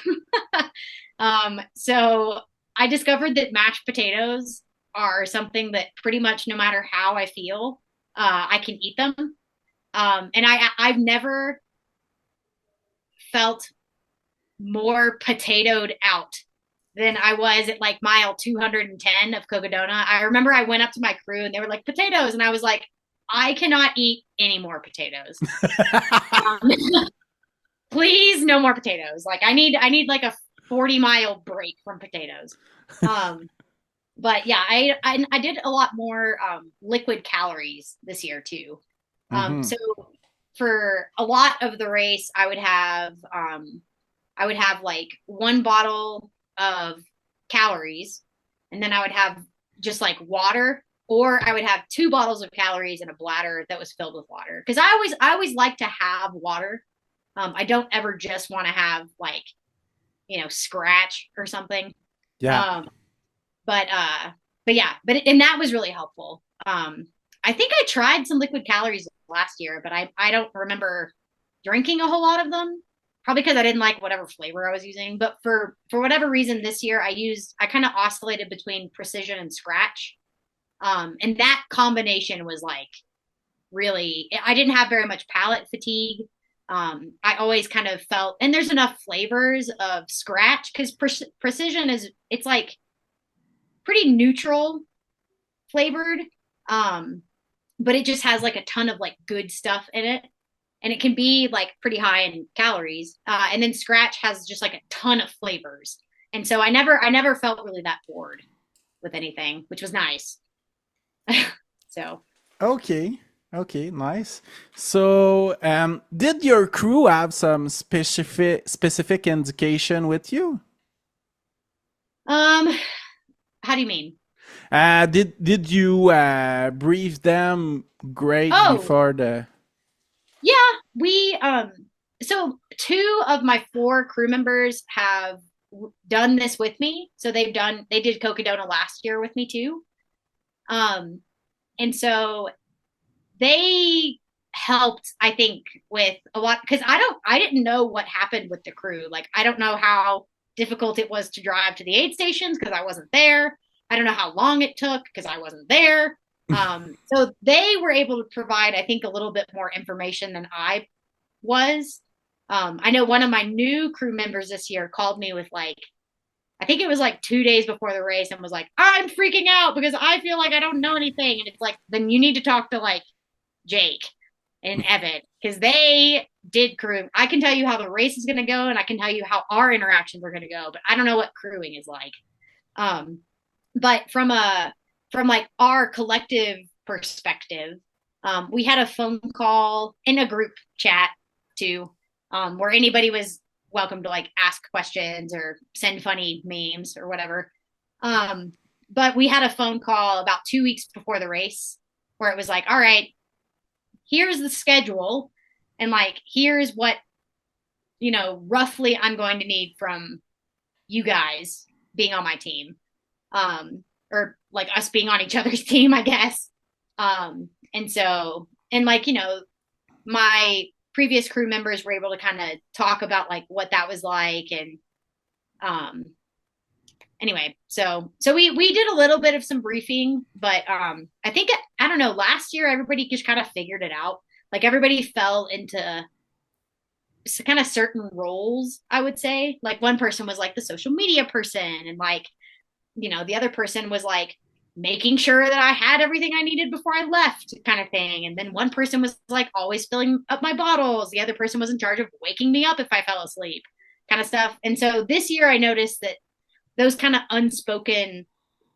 C: So I discovered that mashed potatoes are something that pretty much no matter how I feel, I can eat them. And I've never felt more potatoed out than I was at like mile 210 of Cocodona. I remember I went up to my crew and they were like, potatoes. And I was like, I cannot eat any more potatoes. Please, no more potatoes. Like I need like a 40-mile break from potatoes. But yeah, I did a lot more liquid calories this year too. So for a lot of the race, I would have like 1 bottle of calories, and then I would have just like water, or I would have 2 bottles of calories in a bladder that was filled with water. Because I always like to have water. I don't ever just want to have like, you know, scratch or something.
B: Yeah.
C: But yeah, and that was really helpful. I think I tried some liquid calories last year, but I don't remember drinking a whole lot of them. Probably because I didn't like whatever flavor I was using. But for whatever reason this year I kind of oscillated between precision and scratch. And that combination was like really, I didn't have very much palate fatigue. I always kind of felt, and there's enough flavors of scratch because precision it's like pretty neutral flavored. But it just has like a ton of like good stuff in it. And it can be like pretty high in calories. And then scratch has just like a ton of flavors. And so I never felt really that bored with anything, which was nice. So
B: Okay. Okay, nice. So, did your crew have some specific indication with you?
C: um how do you mean?
B: Did you brief them great
C: Oh,
B: before the?
C: yeah, we so two of my four crew members have done this with me. So they did Cocodona last year with me too. Um and so they helped, I think, with a lot because I didn't know what happened with the crew. Like I don't know how difficult it was to drive to the aid stations because I wasn't there. I don't know how long it took because I wasn't there. So they were able to provide, I think, a little bit more information than I was. I know one of my new crew members this year called me with like, I think it was like 2 days before the race and was like, I'm freaking out because I feel like I don't know anything. And it's like, then you need to talk to like Jake and Evan because they did crew. I can tell you how the race is going to go and I can tell you how our interactions are going to go, but I don't know what crewing is like. Um, but from like our collective perspective, we had a phone call in a group chat too, where anybody was welcome to like ask questions or send funny memes or whatever. But we had a phone call about 2 weeks before the race where it was like, all right, here's the schedule and like here's what roughly I'm going to need from you guys being on my team, or like us being on each other's team, I guess. And so and like my previous crew members were able to kind of talk about like what that was like. And um anyway, so we did a little bit of some briefing, but I think, I don't know, last year everybody just kind of figured it out. Like everybody fell into kind of certain roles, I would say. Like one person was like the social media person, and like the other person was like making sure that I had everything I needed before I left, kind of thing. And then one person was like always filling up my bottles. The other person was in charge of waking me up if I fell asleep, kind of stuff. And so this year I noticed that those kind of unspoken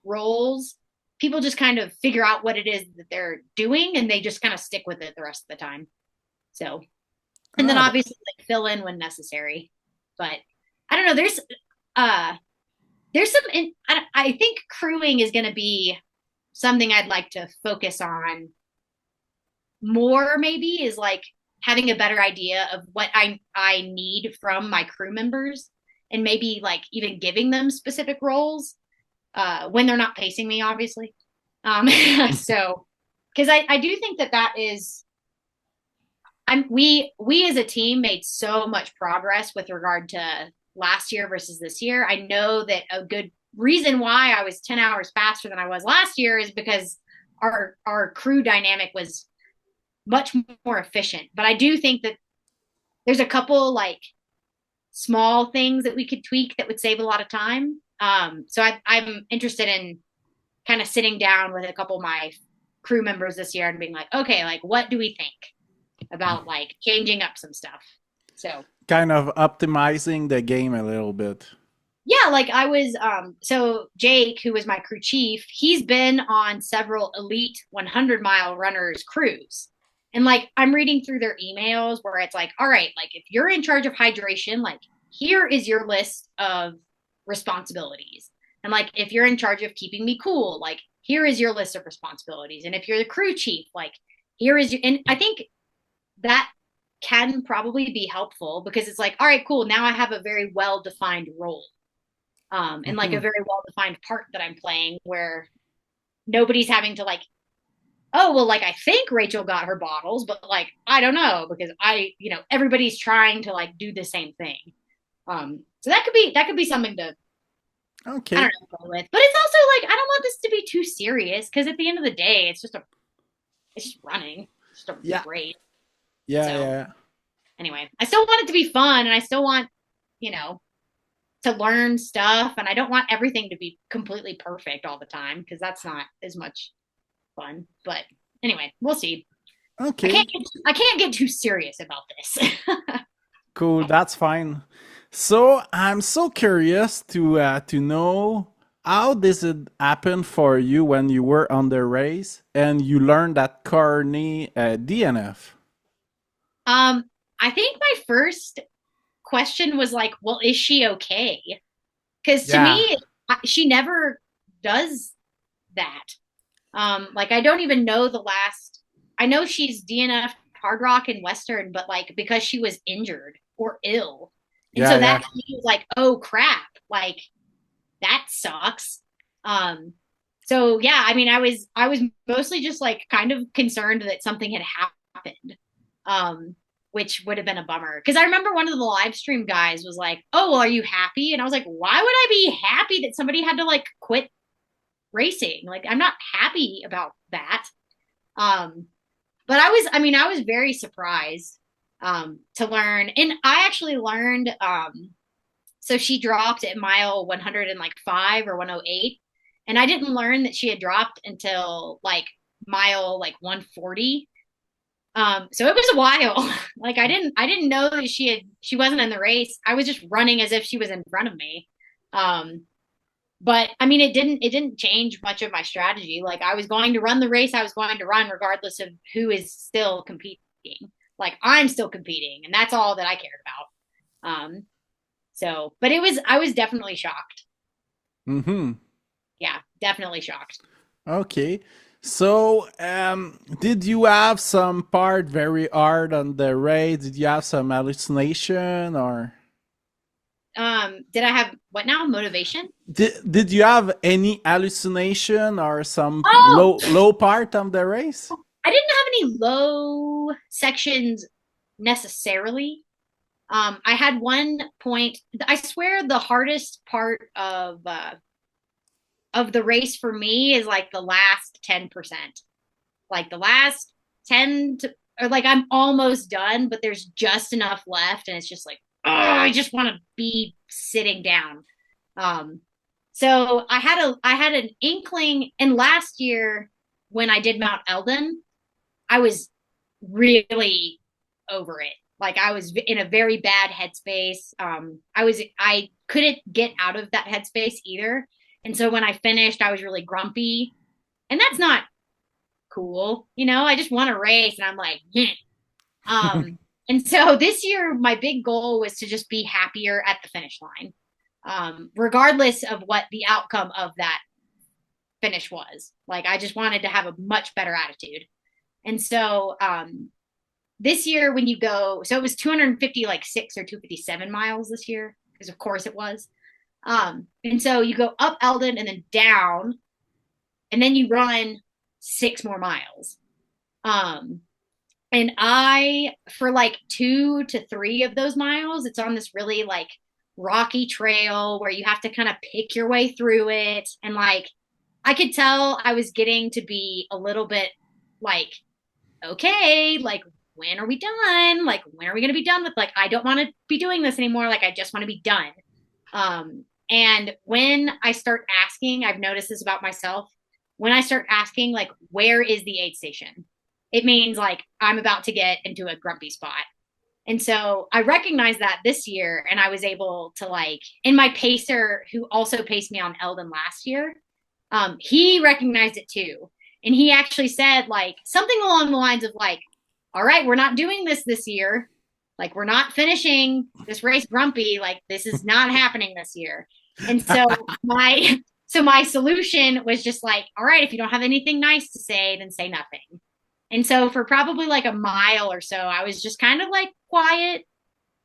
C: roles, people just kind of figure out what it is that they're doing and they just kind of stick with it the rest of the time. So, and then
B: Ah,
C: obviously like fill in when necessary. But I don't know, there's some, I think crewing is going to be something I'd like to focus on more, maybe, is like having a better idea of what I need from my crew members and maybe like even giving them specific roles when they're not pacing me, obviously. So because I do think that is we as a team made so much progress with regard to last year versus this year. I know that a good reason why I was 10 hours faster than I was last year is because our crew dynamic was much more efficient. But I do think that there's a couple like small things that we could tweak that would save a lot of time. So I'm interested in kind of sitting down with a couple of my crew members this year and being like, okay, like what do we think about like changing up some stuff? So
B: kind of optimizing the game a little bit.
C: yeah, like I was so Jake, who was my crew chief, he's been on several elite 100-mile runners crews. And like I'm reading through their emails where it's like, all right, like if you're in charge of hydration, like here is your list of responsibilities. And like if you're in charge of keeping me cool, like here is your list of responsibilities. And if you're the crew chief, like here is your, and I think that can probably be helpful because it's like, all right, cool. Now I have a very well-defined role, and like a
B: Mhm.
C: very well-defined part that I'm playing where nobody's having to like, oh, well, like I think Rachel got her bottles, but like, I don't know because everybody's trying to like do the same thing. So that could be something to I
B: Okay.
C: don't know, go with. But it's also like I don't want this to be too serious because at the end of the day, it's just running, it's just a
B: Yeah.
C: race.
B: Yeah.
C: So
B: Yeah.
C: anyway, I still want it to be fun, and I still want you know to learn stuff, and I don't want everything to be completely perfect all the time because that's not as much fun. But anyway, we'll see. I can't
B: Okay.
C: I can't get too serious about this.
B: Cool. That's fine. So I'm so curious to know how does it happen for you when you were on the race and you learned that Carney DNF.
C: um, I think my first question was like, well, is she okay? Because to
B: Yeah.
C: me, she never does that. Like I don't even know the last. I know she's DNF Hard Rock and Western, but like because she was injured or ill, and
B: Yeah.
C: so
B: Yeah.
C: that was like, oh crap, like that sucks. Um, so yeah, I mean, I was mostly just like kind of concerned that something had happened, um, which would have been a bummer. Because I remember one of the live stream guys was like, "Oh, well, are you happy?" And I was like, "Why would I be happy that somebody had to like quit racing? Like, I'm not happy about that." Um, but I was very surprised to learn, and I actually learned. So she dropped at mile 105 or 108, and I didn't learn that she had dropped until like mile like 140. So it was a while. Like I didn't know that she wasn't in the race. I was just running as if she was in front of me. Um, but I mean it didn't change much of my strategy. Like I was going to run the race I was going to run regardless of who is still competing. Like I'm still competing, and that's all that I cared about. So, but I was definitely shocked.
B: Mm-hmm.
C: Yeah, definitely shocked.
B: Okay. So, did you have some part very hard on the race? Did you have some hallucination or
C: Did I have what now? Motivation?
B: did you have any hallucination or some
C: Oh,
B: low part of the race?
C: I didn't have any low sections necessarily. I had one point. I swear the hardest part of the race for me is like the last 10%. Like the last 10 to, or like I'm almost done, but there's just enough left, and it's just like, oh, I just want to be sitting down. Um, so I had an inkling, and last year when I did Mount Eldon, I was really over it. Like I was in a very bad headspace. I couldn't get out of that headspace either. And so when I finished, I was really grumpy. And that's not cool. I just won a race and I'm like, yeah. And so this year, my big goal was to just be happier at the finish line, regardless of what the outcome of that finish was. Like, I just wanted to have a much better attitude. And so, this year, when you go, so it was 250, like 6 or 257 miles this year, because of course it was. And so you go up Eldon and then down, and then you run 6 more miles. Um, and for like 2 to 3 of those miles, it's on this really like rocky trail where you have to kind of pick your way through it. And like, I could tell I was getting to be a little bit like, okay, like, when are we done? Like, when are we going to be done with, like, I don't want to be doing this anymore. Like, I just want to be done. And when I start asking, I've noticed this about myself. When I start asking, like, where is the aid station? It means like I'm about to get into a grumpy spot. And so I recognized that this year, and I was able to like, and my pacer, who also paced me on Eldon last year, he recognized it too. And he actually said like something along the lines of like, all right, we're not doing this year. Like, we're not finishing this race grumpy. Like, this is not happening this year. And so my solution was just like, all right, if you don't have anything nice to say, then say nothing. And so for probably like a mile or so, I was just kind of like quiet,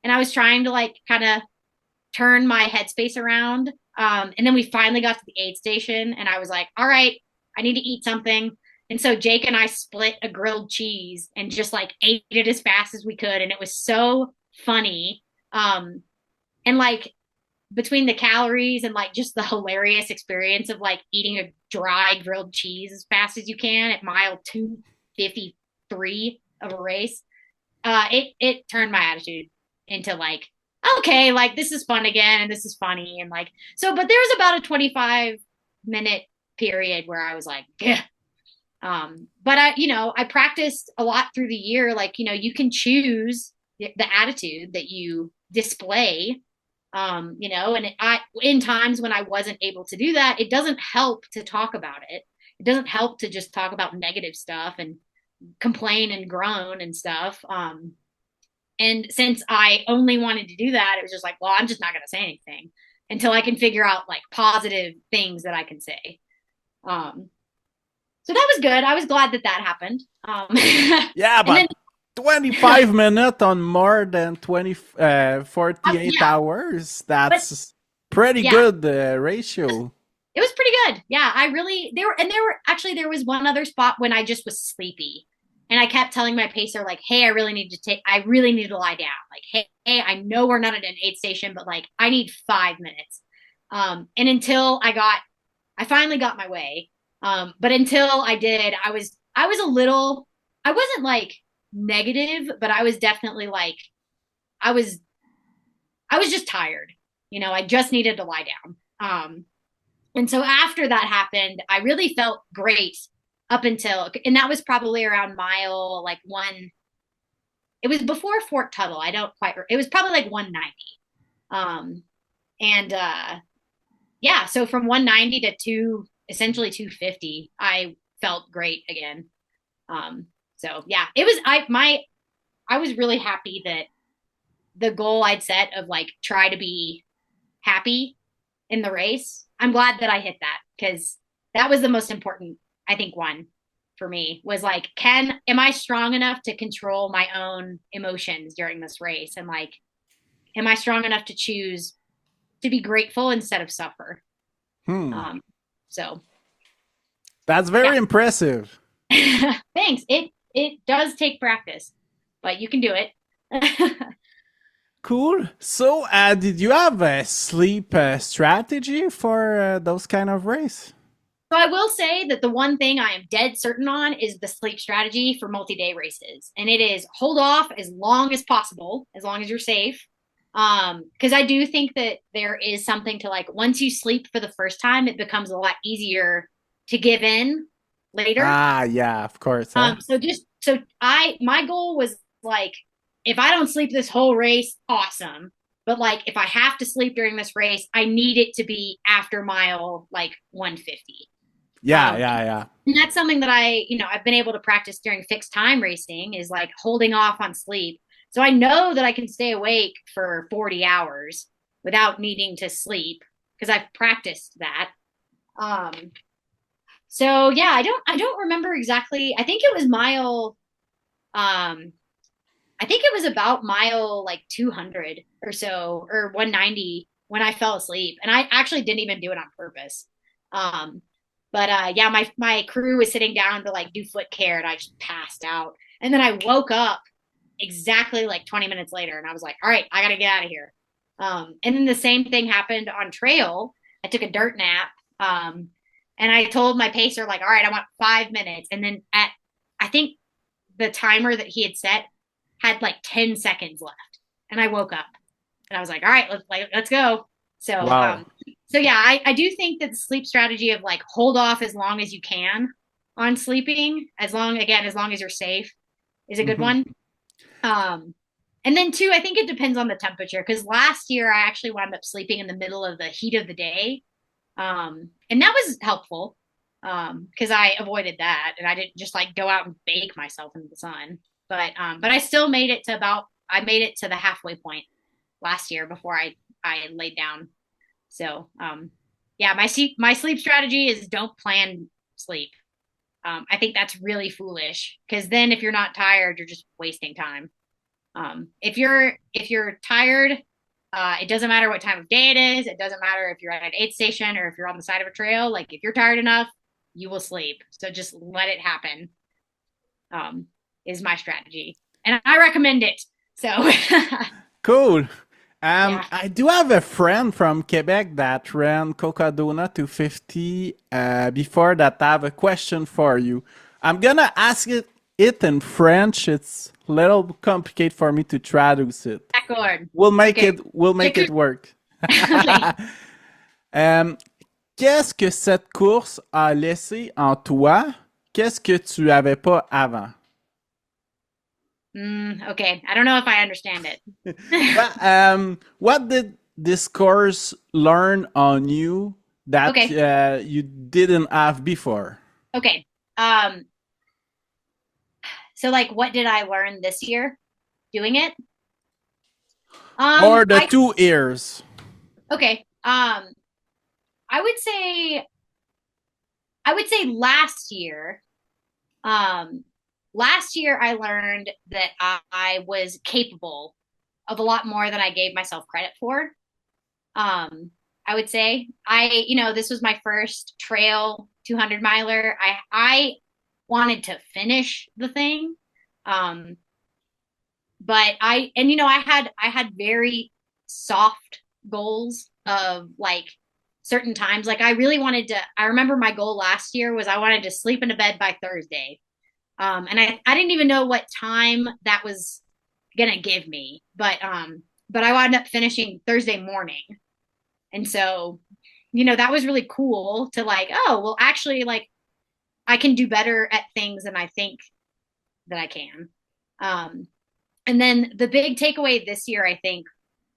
C: and I was trying to like kind of turn my headspace around. And then we finally got to the aid station, and I was like, all right, I need to eat something. And so Jake and I split a grilled cheese and just like ate it as fast as we could. And it was so funny. And like between the calories and like just the hilarious experience of like eating a dry grilled cheese as fast as you can at mile 253 of a race, it turned my attitude into like, okay, like this is fun again and this is funny. And like, so, but there was about a 25-minute period where I was like, yeah. But I practiced a lot through the year. Like, you can choose the attitude that you display, and in times when I wasn't able to do that, it doesn't help to talk about it. It doesn't help to just talk about negative stuff and complain and groan and stuff. And since I only wanted to do that, it was just like, well, I'm just not going to say anything until I can figure out like positive things that I can say. So that was good. I was glad that happened.
B: Yeah, but 25 minutes on more than 48
C: yeah.
B: hours. That's pretty good ratio.
C: It was pretty good. Yeah, there was one other spot when I just was sleepy. And I kept telling my pacer, like, hey, I really need to lie down. Like, hey, I know we're not at an aid station, but like, I need 5 minutes. And until I finally got my way. But until I did, I wasn't like negative, but I was definitely like, I was just tired. I just needed to lie down. And so after that happened, I really felt great up until, and that was probably around mile like one. It was before Fort Tuttle. It was probably like 190. Yeah, so from 190 to essentially 250, I felt great again. So yeah, I was really happy that the goal I'd set of like try to be happy in the race, I'm glad that I hit that, because that was the most important, I think, one for me was like, am I strong enough to control my own emotions during this race? And like, am I strong enough to choose to be grateful instead of suffer? So
B: that's very impressive.
C: Thanks. It does take practice, but you can do it.
B: Cool. So, did you have a sleep strategy for those kind of race?
C: So I will say that the one thing I am dead certain on is the sleep strategy for multi-day races. And it is hold off as long as possible, as long as you're safe. Because I do think that there is something to like, once you sleep for the first time, it becomes a lot easier to give in later.
B: Yeah, of course. Huh?
C: My goal was like, if I don't sleep this whole race, awesome. But like, if I have to sleep during this race, I need it to be after mile like 150.
B: Yeah.
C: And that's something that I've been able to practice during fixed time racing, is like holding off on sleep. So I know that I can stay awake for 40 hours without needing to sleep because I've practiced that. So yeah, I don't remember exactly. I think it was about mile like 200 or so, or 190 when I fell asleep, and I actually didn't even do it on purpose. Yeah, my crew was sitting down to like do foot care, and I just passed out. And then I woke up exactly like 20 minutes later, and I was like, all right, I got to get out of here. And then the same thing happened on trail. I took a dirt nap. And I told my pacer, like, all right, I want 5 minutes. And then I think the timer that he had set had like 10 seconds left. And I woke up and I was like, all right, let's go. So,
B: wow.
C: So yeah, I do think that the sleep strategy of like hold off as long as you can on sleeping, as long as you're safe, is a good one. And then too, I think it depends on the temperature, because last year I actually wound up sleeping in the middle of the heat of the day. And that was helpful, because I avoided that and I didn't just like go out and bake myself in the sun. But I still made it to the halfway point last year before I laid down. So, yeah, my sleep strategy is don't plan sleep. I think that's really foolish, because then if you're not tired, you're just wasting time. If you're tired, it doesn't matter what time of day it is. It doesn't matter if you're at an aid station or if you're on the side of a trail. Like, if you're tired enough, you will sleep. So just let it happen, is my strategy. And I recommend it. So
B: cool.
C: Yeah.
B: I do have a friend from Quebec that ran Cocodona 250. Before that, I have a question for you. I'm gonna ask it in French. It's a little complicated for me to traduce it.
C: D'accord. Okay.
B: We'll make it work.
C: Okay.
B: Qu'est-ce que cette course a laissé en toi? Qu'est-ce que tu avais pas avant?
C: Okay. I don't know if I understand it.
B: What did this course learn on you that
C: Okay.
B: you didn't have before?
C: Okay. So like what did I learn this year doing it?
B: Or the
C: I
B: 2 years?
C: okay. I would say last year. Um Last year I learned that I was capable of a lot more than I gave myself credit for. I would say this was my first trail 200 miler. I wanted to finish the thing. Um, but I had very soft goals of like certain times. Like I remember my goal last year was I wanted to sleep in a bed by Thursday. And I didn't even know what time that was gonna give me, but I wound up finishing Thursday morning. And so, that was really cool to like, oh, well, actually, like, I can do better at things than I think that I can. Um, and then the big takeaway this year, I think,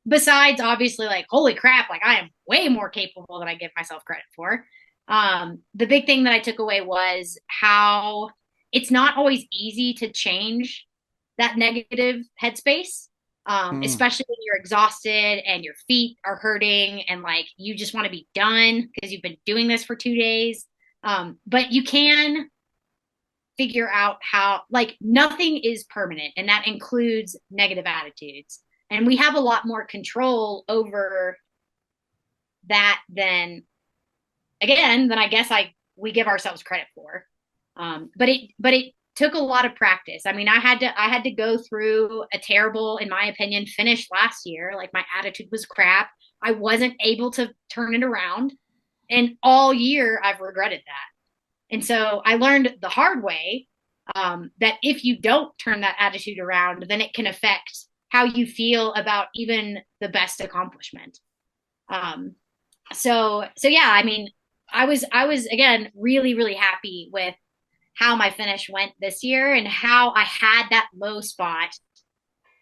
C: besides obviously like, holy crap, like I am way more capable than I give myself credit for. The big thing that I took away was how it's not always easy to change that negative headspace,
B: Hmm.
C: especially when you're exhausted and your feet are hurting and like you just want to be done because you've been doing this for 2 days. But you can figure out how, like, nothing is permanent, and that includes negative attitudes. And we have a lot more control over that than I guess we give ourselves credit for. But it took a lot of practice. I mean, I had to go through a terrible, in my opinion, finish last year. Like my attitude was crap. I wasn't able to turn it around. And all year I've regretted that. And so I learned the hard way, that if you don't turn that attitude around, then it can affect how you feel about even the best accomplishment. Um, so yeah, I mean, I was again really, really happy with how my finish went this year and how I had that low spot.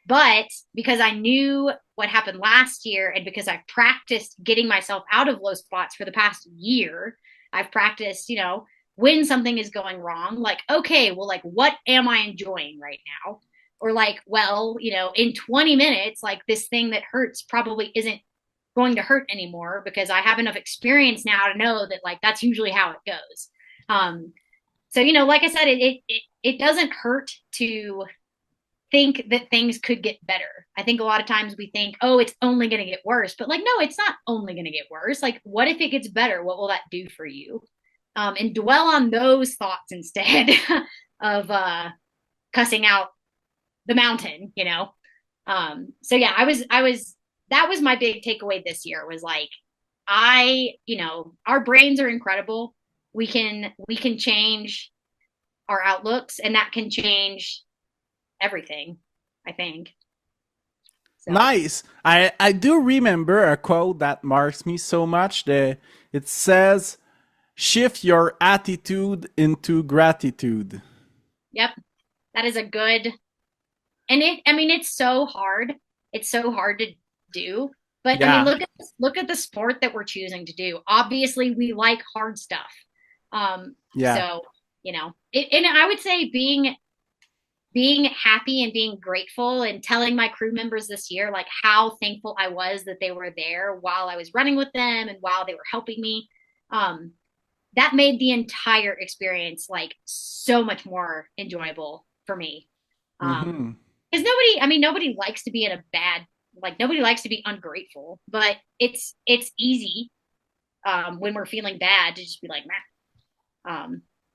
C: But because I knew what happened last year and because I practiced getting myself out of low spots for the past year, I've practiced, when something is going wrong, like, okay, well, like, what am I enjoying right now? Or like, well, in 20 minutes, like this thing that hurts probably isn't going to hurt anymore because I have enough experience now to know that like that's usually how it goes. So like I said, it doesn't hurt to think that things could get better. I think a lot of times we think, oh, it's only going to get worse, but like, no, it's not only going to get worse. Like, what if it gets better? What will that do for you? And dwell on those thoughts instead of cussing out the mountain. So yeah, that was my big takeaway this year was like, our brains are incredible. We can change our outlooks and that can change everything, I think. So,
B: Nice. I do remember a quote that marks me so much. It says, "Shift your attitude into gratitude."
C: yep, that is a good, and I mean, it's so hard. It's so hard to do. But I mean,
B: Yeah,
C: look at the sport that we're choosing to do. Obviously, we like hard stuff.
B: yeah.
C: So, and I would say being happy and being grateful and telling my crew members this year like how thankful I was that they were there while I was running with them and while they were helping me. Um, that made the entire experience like so much more enjoyable for me.
B: Hmm.
C: Because nobody likes to be in a bad, like nobody likes to be ungrateful, but it's easy when we're feeling bad to just be like, nah.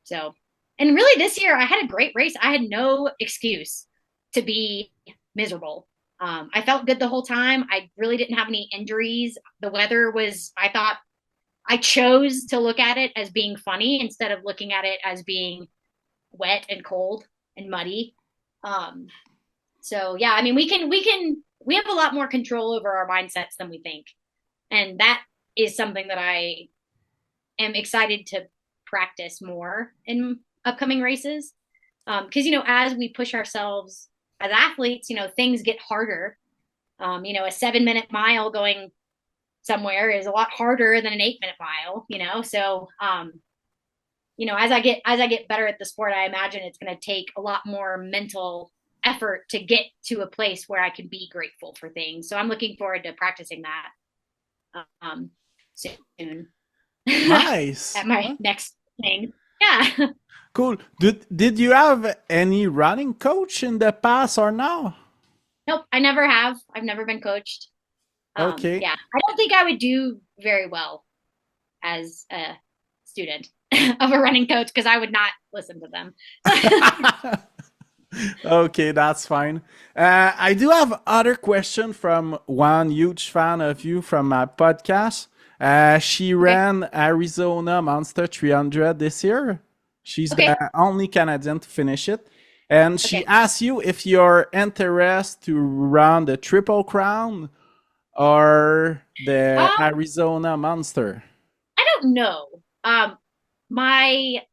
C: So, and really this year I had a great race. I had no excuse to be miserable. I felt good the whole time. I really didn't have any injuries. The weather was, I thought, I chose to look at it as being funny instead of looking at it as being wet and cold and muddy. Um, so yeah, I mean, we have a lot more control over our mindsets than we think. And that is something that I am excited to practice more in upcoming races. Because, as we push ourselves as athletes, things get harder. A 7-minute mile going somewhere is a lot harder than an 8-minute mile. So, as I get better at the sport, I imagine it's going to take a lot more mental effort to get to a place where I can be grateful for things. So I'm looking forward to practicing that soon
B: Nice.
C: at my next thing. Yeah.
B: Cool. Did you have any running coach in the past or now?
C: Nope, I never have. I've never been coached.
B: Okay.
C: Yeah, I don't think I would do very well as a student of a running coach because I would not listen to them.
B: Okay, that's fine. I do have other question from one huge fan of you from my podcast. She
C: Okay.
B: ran Arizona Monster 300 this year. She's the
C: Okay.
B: only Canadian to finish it. And she
C: Okay.
B: asked you if you're interested to run the Triple Crown or the
C: Um,
B: Arizona Monster.
C: I don't know. My,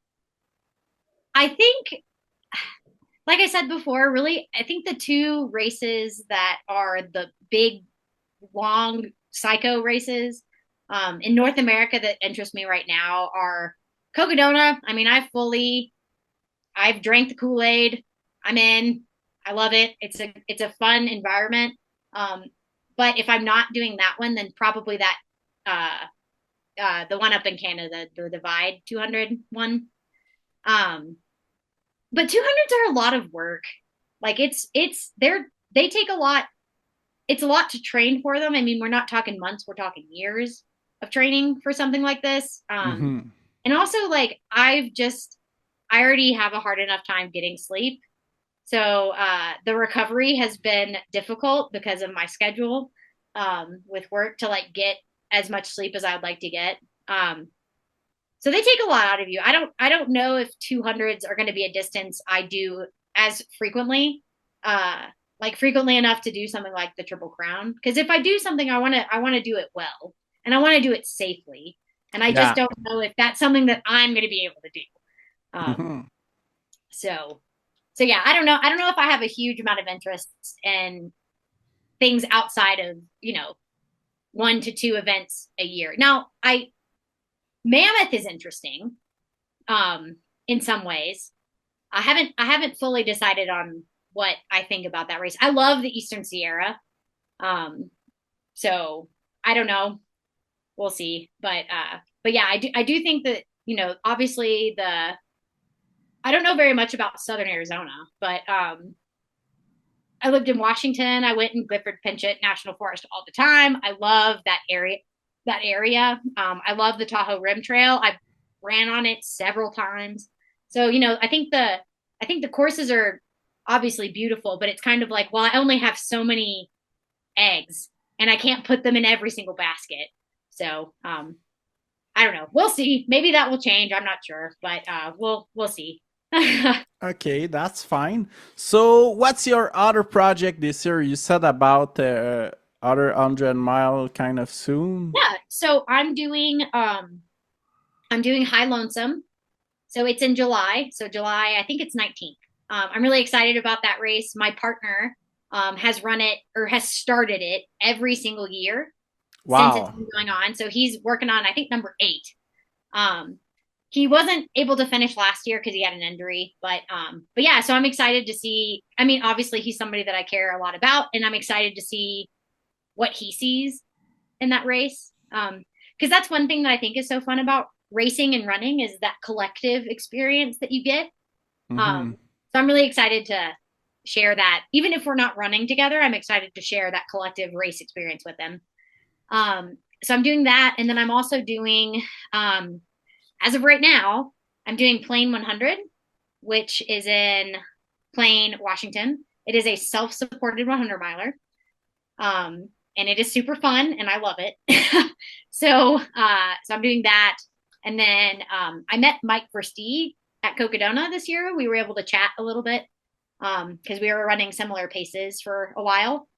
C: I think, like I said before, really, I think the two races that are the big, long psycho races in North America that interest me right now are Cocodona. I mean, I've drank the Kool-Aid. I'm in. I love it. It's a fun environment. Um, but if I'm not doing that one, then probably that the one up in Canada, the Divide 200 one. Um, but 200s are a lot of work. Like they take a lot. It's a lot to train for them. I mean, we're not talking months, we're talking years of training for something like this.
B: Mm-hmm.
C: And also like I already have a hard enough time getting sleep. So the recovery has been difficult because of my schedule with work to like get as much sleep as I would like to get. Um, so they take a lot out of you. I don't know if 200s are going to be a distance I do as frequently, uh, like frequently enough to do something like the Triple Crown. Because if I do something, I want to do it well, and I want to do it safely. And I just
B: Yeah.
C: don't know if that's something that I'm going to be able to do. Um,
B: Mm-hmm.
C: so so yeah, I don't know. I don't know if I have a huge amount of interest in things outside of, 1 to 2 events a year. Now, I Mammoth is interesting in some ways. I haven't fully decided on what I think about that race. I love the Eastern Sierra. Um so I don't know. We'll see. But yeah, I do think that, obviously I don't know very much about Southern Arizona, but I lived in Washington. I went in Gifford Pinchot National Forest all the time. I love that area. That area. I love the Tahoe Rim Trail. I ran on it several times. So I think the courses are obviously beautiful, but it's kind of like, well, I only have so many eggs, and I can't put them in every single basket. So I don't know. We'll see. Maybe that will change. I'm not sure, but we'll see.
B: Okay, that's fine. So, what's your other project this year? You said about other 100 mile kind of soon.
C: Yeah. So I'm doing High Lonesome. So it's in July. So July, I think it's 19th. I'm really excited about that race. My partner has run it or has started it every single year since it's
B: Wow.
C: been going on. So he's working on, I think, number 8. Um, he wasn't able to finish last year because he had an injury, but yeah. So I'm excited to see. I mean, obviously he's somebody that I care a lot about, and I'm excited to see what he sees in that race. Because that's one thing that I think is so fun about racing and running is that collective experience that you get.
B: Mm-hmm.
C: So I'm really excited to share that. Even if we're not running together, I'm excited to share that collective race experience with them. So I'm doing that. And then I'm also doing, as of right now, I'm doing Plain 100, which is in Plain, Washington. It is a self-supported 100 miler. And it is super fun and I love it. So I'm doing that. And then I met Mike Verstee at Cocodona this year. We were able to chat a little bit because we were running similar paces for a while.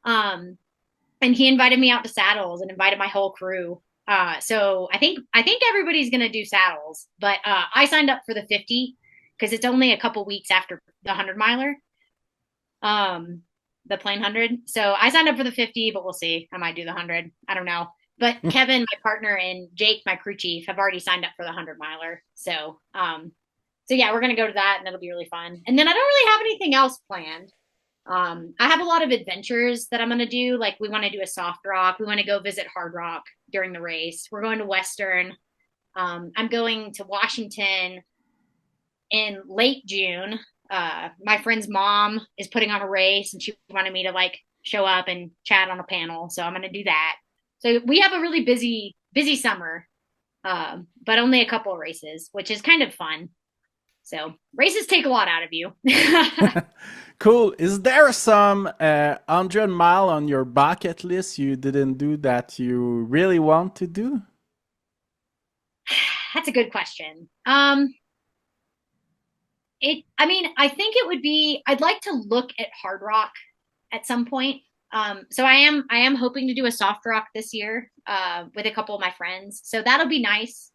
C: Um, and he invited me out to saddles and invited my whole crew. So I think everybody's gonna do saddles, but I signed up for the 50 because it's only a couple weeks after the 100 miler, um, the plain 100. So I signed up for the 50, but we'll see. I might do the 100. I don't know. But Kevin, my partner, and Jake, my crew chief, have already signed up for the 100 miler. So yeah, we're gonna go to that, and it'll be really fun. And then I don't really have anything else planned. I have a lot of adventures that I'm going to do. Like we want to do a soft rock. We want to go visit Hard Rock during the race. We're going to Western. I'm going to Washington in late June. My friend's mom is putting on a race and she wanted me to like show up and chat on a panel. So I'm going to do that. So we have a really busy summer, but only a couple of races, which is kind of fun. So races take a lot out of you.
B: Cool. Is there some 100 mile on your bucket list you didn't do that you really want to do?
C: That's a good question. I mean, I think it would be, I'd like to look at Hard Rock at some point. So I am hoping to do a soft rock this year, with a couple of my friends. So that'll be nice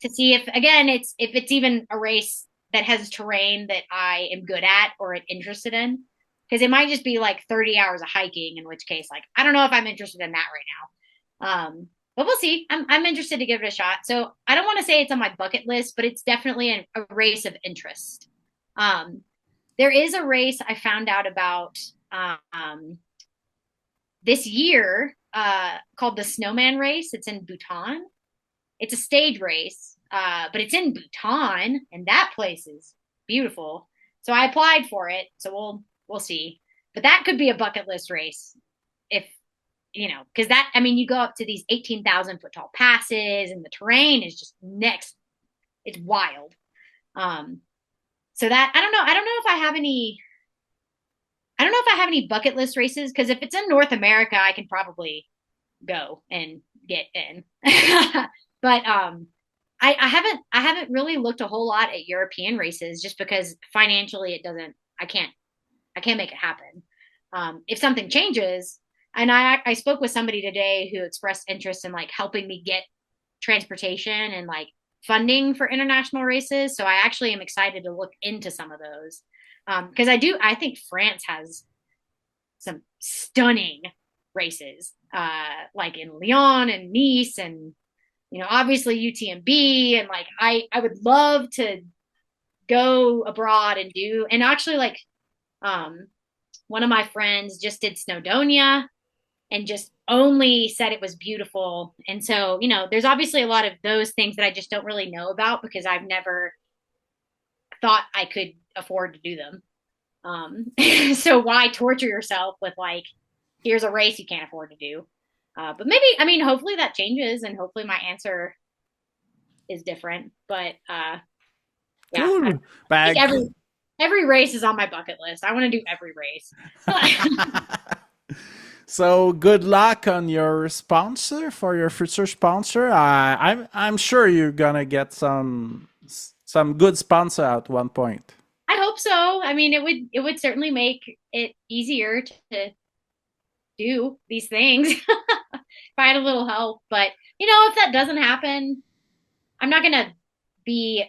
C: to see if, again, if it's even a race that has terrain that I am good at or interested in. Because it might just be like 30 hours of hiking, in which case, like, I don't know if I'm interested in that right now. But we'll see. I'm interested to give it a shot. So I don't want to say it's on my bucket list, but it's definitely a race of interest. There is a race I found out about this year called the Snowman Race. It's in Bhutan. It's a stage race, but it's in Bhutan, and that place is beautiful. So I applied for it. So we'll see. But that could be a bucket list race if, because that, I mean, you go up to these 18,000 foot tall passes and the terrain is just next. It's wild. So that, I don't know. I don't know if I have any bucket list races, because if it's in North America, I can probably go and get in. But I haven't really looked a whole lot at European races just because financially I can't make it happen. If something changes, and I spoke with somebody today who expressed interest in like helping me get transportation and like funding for international races. So I actually am excited to look into some of those. Because I think France has some stunning races, like in Lyon and Nice, and obviously UTMB, and like I would love to go abroad and actually like one of my friends just did Snowdonia and just only said it was beautiful. And so, there's obviously a lot of those things that I just don't really know about because I've never thought I could afford to do them. So why torture yourself with like, here's a race you can't afford to do? But maybe, I mean, hopefully that changes and hopefully my answer is different. But yeah,
B: Cool.
C: I think every race is on my bucket list. I want to do every race.
B: So good luck on your sponsor, for your future sponsor. I'm sure you're gonna get some good sponsor at one point.
C: I hope so. I mean, it would certainly make it easier to do these things if I had a little help. But if that doesn't happen, I'm not gonna be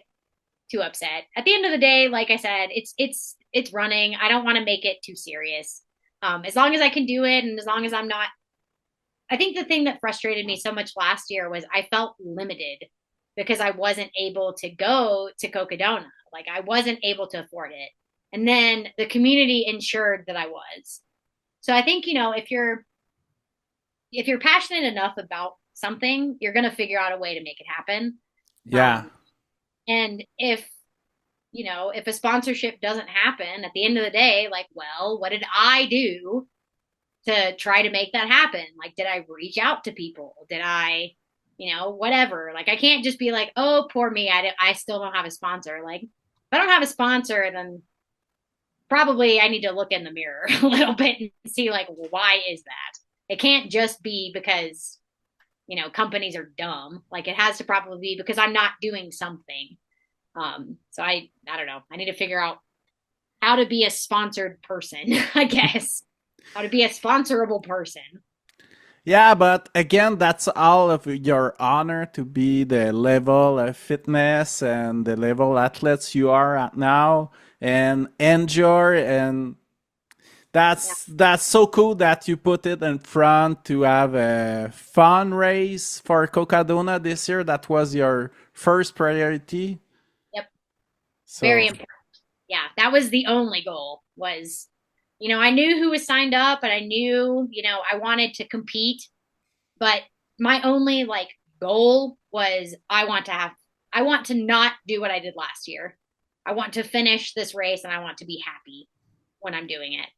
C: too upset. At the end of the day, like I said, it's running. I don't want to make it too serious. As long as I can do it, and as long as I'm not, I think the thing that frustrated me so much last year was I felt limited because I wasn't able to go to Cocodona. Like I wasn't able to afford it. And then the community ensured that I was. So I think, if you're passionate enough about something, you're going to figure out a way to make it happen.
B: Yeah.
C: And if a sponsorship doesn't happen at the end of the day, like, well, what did I do to try to make that happen? Like, did I reach out to people? Did I, whatever? Like, I can't just be like, oh, poor me. I still don't have a sponsor. Like, if I don't have a sponsor, then probably I need to look in the mirror a little bit and see like, why is that? It can't just be because, companies are dumb. Like it has to probably be because I'm not doing something. So I don't know. I need to figure out how to be a sponsored person, I guess. How to be a sponsorable person.
B: Yeah, but again, that's all of your honor to be the level of fitness and the level athletes you are at now, and enjoy. And
C: Yeah.
B: that's so cool that you put it in front to have a fun race for Cocodona this year. That was your first priority.
C: Yep. Very
B: So
C: important. Yeah. That was the only goal was, I knew who was signed up and I knew, I wanted to compete, but my only like goal was I want to not do what I did last year. I want to finish this race and I want to be happy when I'm doing it.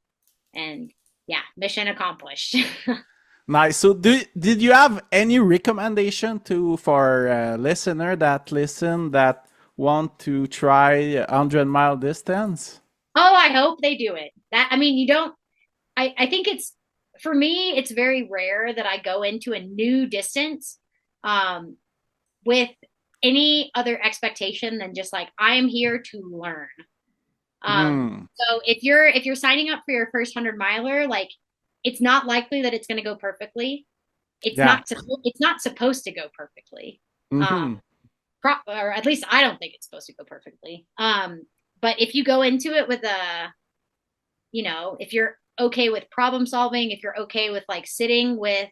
C: And yeah, mission accomplished.
B: nice. So, did you have any recommendation to for a listener that listen that want to try 100-mile distance?
C: Oh, I hope they do it. You don't, I think for me, it's very rare that I go into a new distance um, with any other expectation than just like, I am here to learn.
B: Hmm.
C: So if you're signing up for your first 100 miler, like it's not likely that it's going to go perfectly.
B: Yeah.
C: It's not supposed to go perfectly.
B: Mm-hmm.
C: Or at least I don't think it's supposed to go perfectly. But if you go into it with if you're okay with problem solving, if you're okay with like sitting with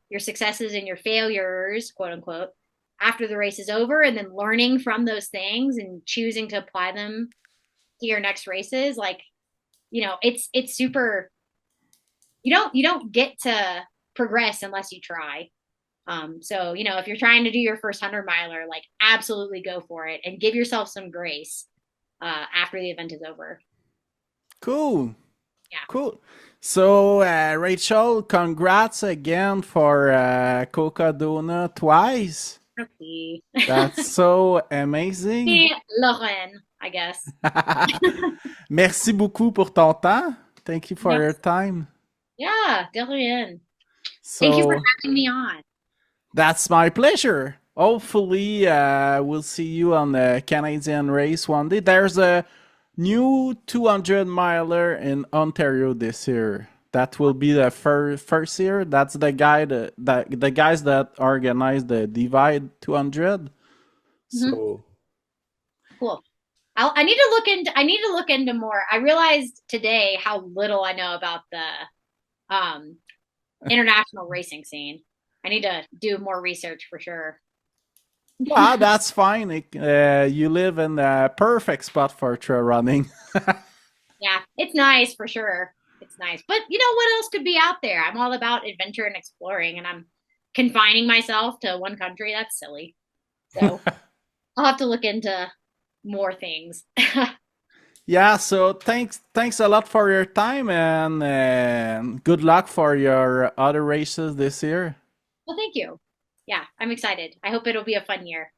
C: your successes and your failures, quote unquote, after the race is over and then learning from those things and choosing to apply them to your next races, like, it's super, you don't get to progress unless you try. So, if you're trying to do your first 100 miler, like absolutely go for it and give yourself some grace after the event is over.
B: Cool.
C: Yeah.
B: Cool. So, Rachel, congrats again for Cocodona twice.
C: Okay.
B: That's so amazing.
C: See, Lauren, I guess.
B: Merci beaucoup pour ton temps. Thank you for your
C: Yes.
B: time.
C: Yeah, Dorian. Thank you for
B: So,
C: having me on.
B: that's my pleasure. Hopefully, we'll see you on the Canadian race one day. There's a new 200 miler in Ontario this year. That will be the first year. That's the the guys that organize the Divide 200.
C: Mhm.
B: So
C: Cool. I need to look into more. I realized today how little I know about the um international racing scene. I need to do more research for sure.
B: yeah, that's fine. You live in the perfect spot for trail running.
C: Yeah, it's nice for sure. It's nice. But what else could be out there? I'm all about adventure and exploring, and I'm confining myself to one country. That's silly. So I'll have to look into more things.
B: Yeah, so thanks a lot for your time and good luck for your other races this year.
C: Well, thank you. Yeah, I'm excited. I hope it'll be a fun year.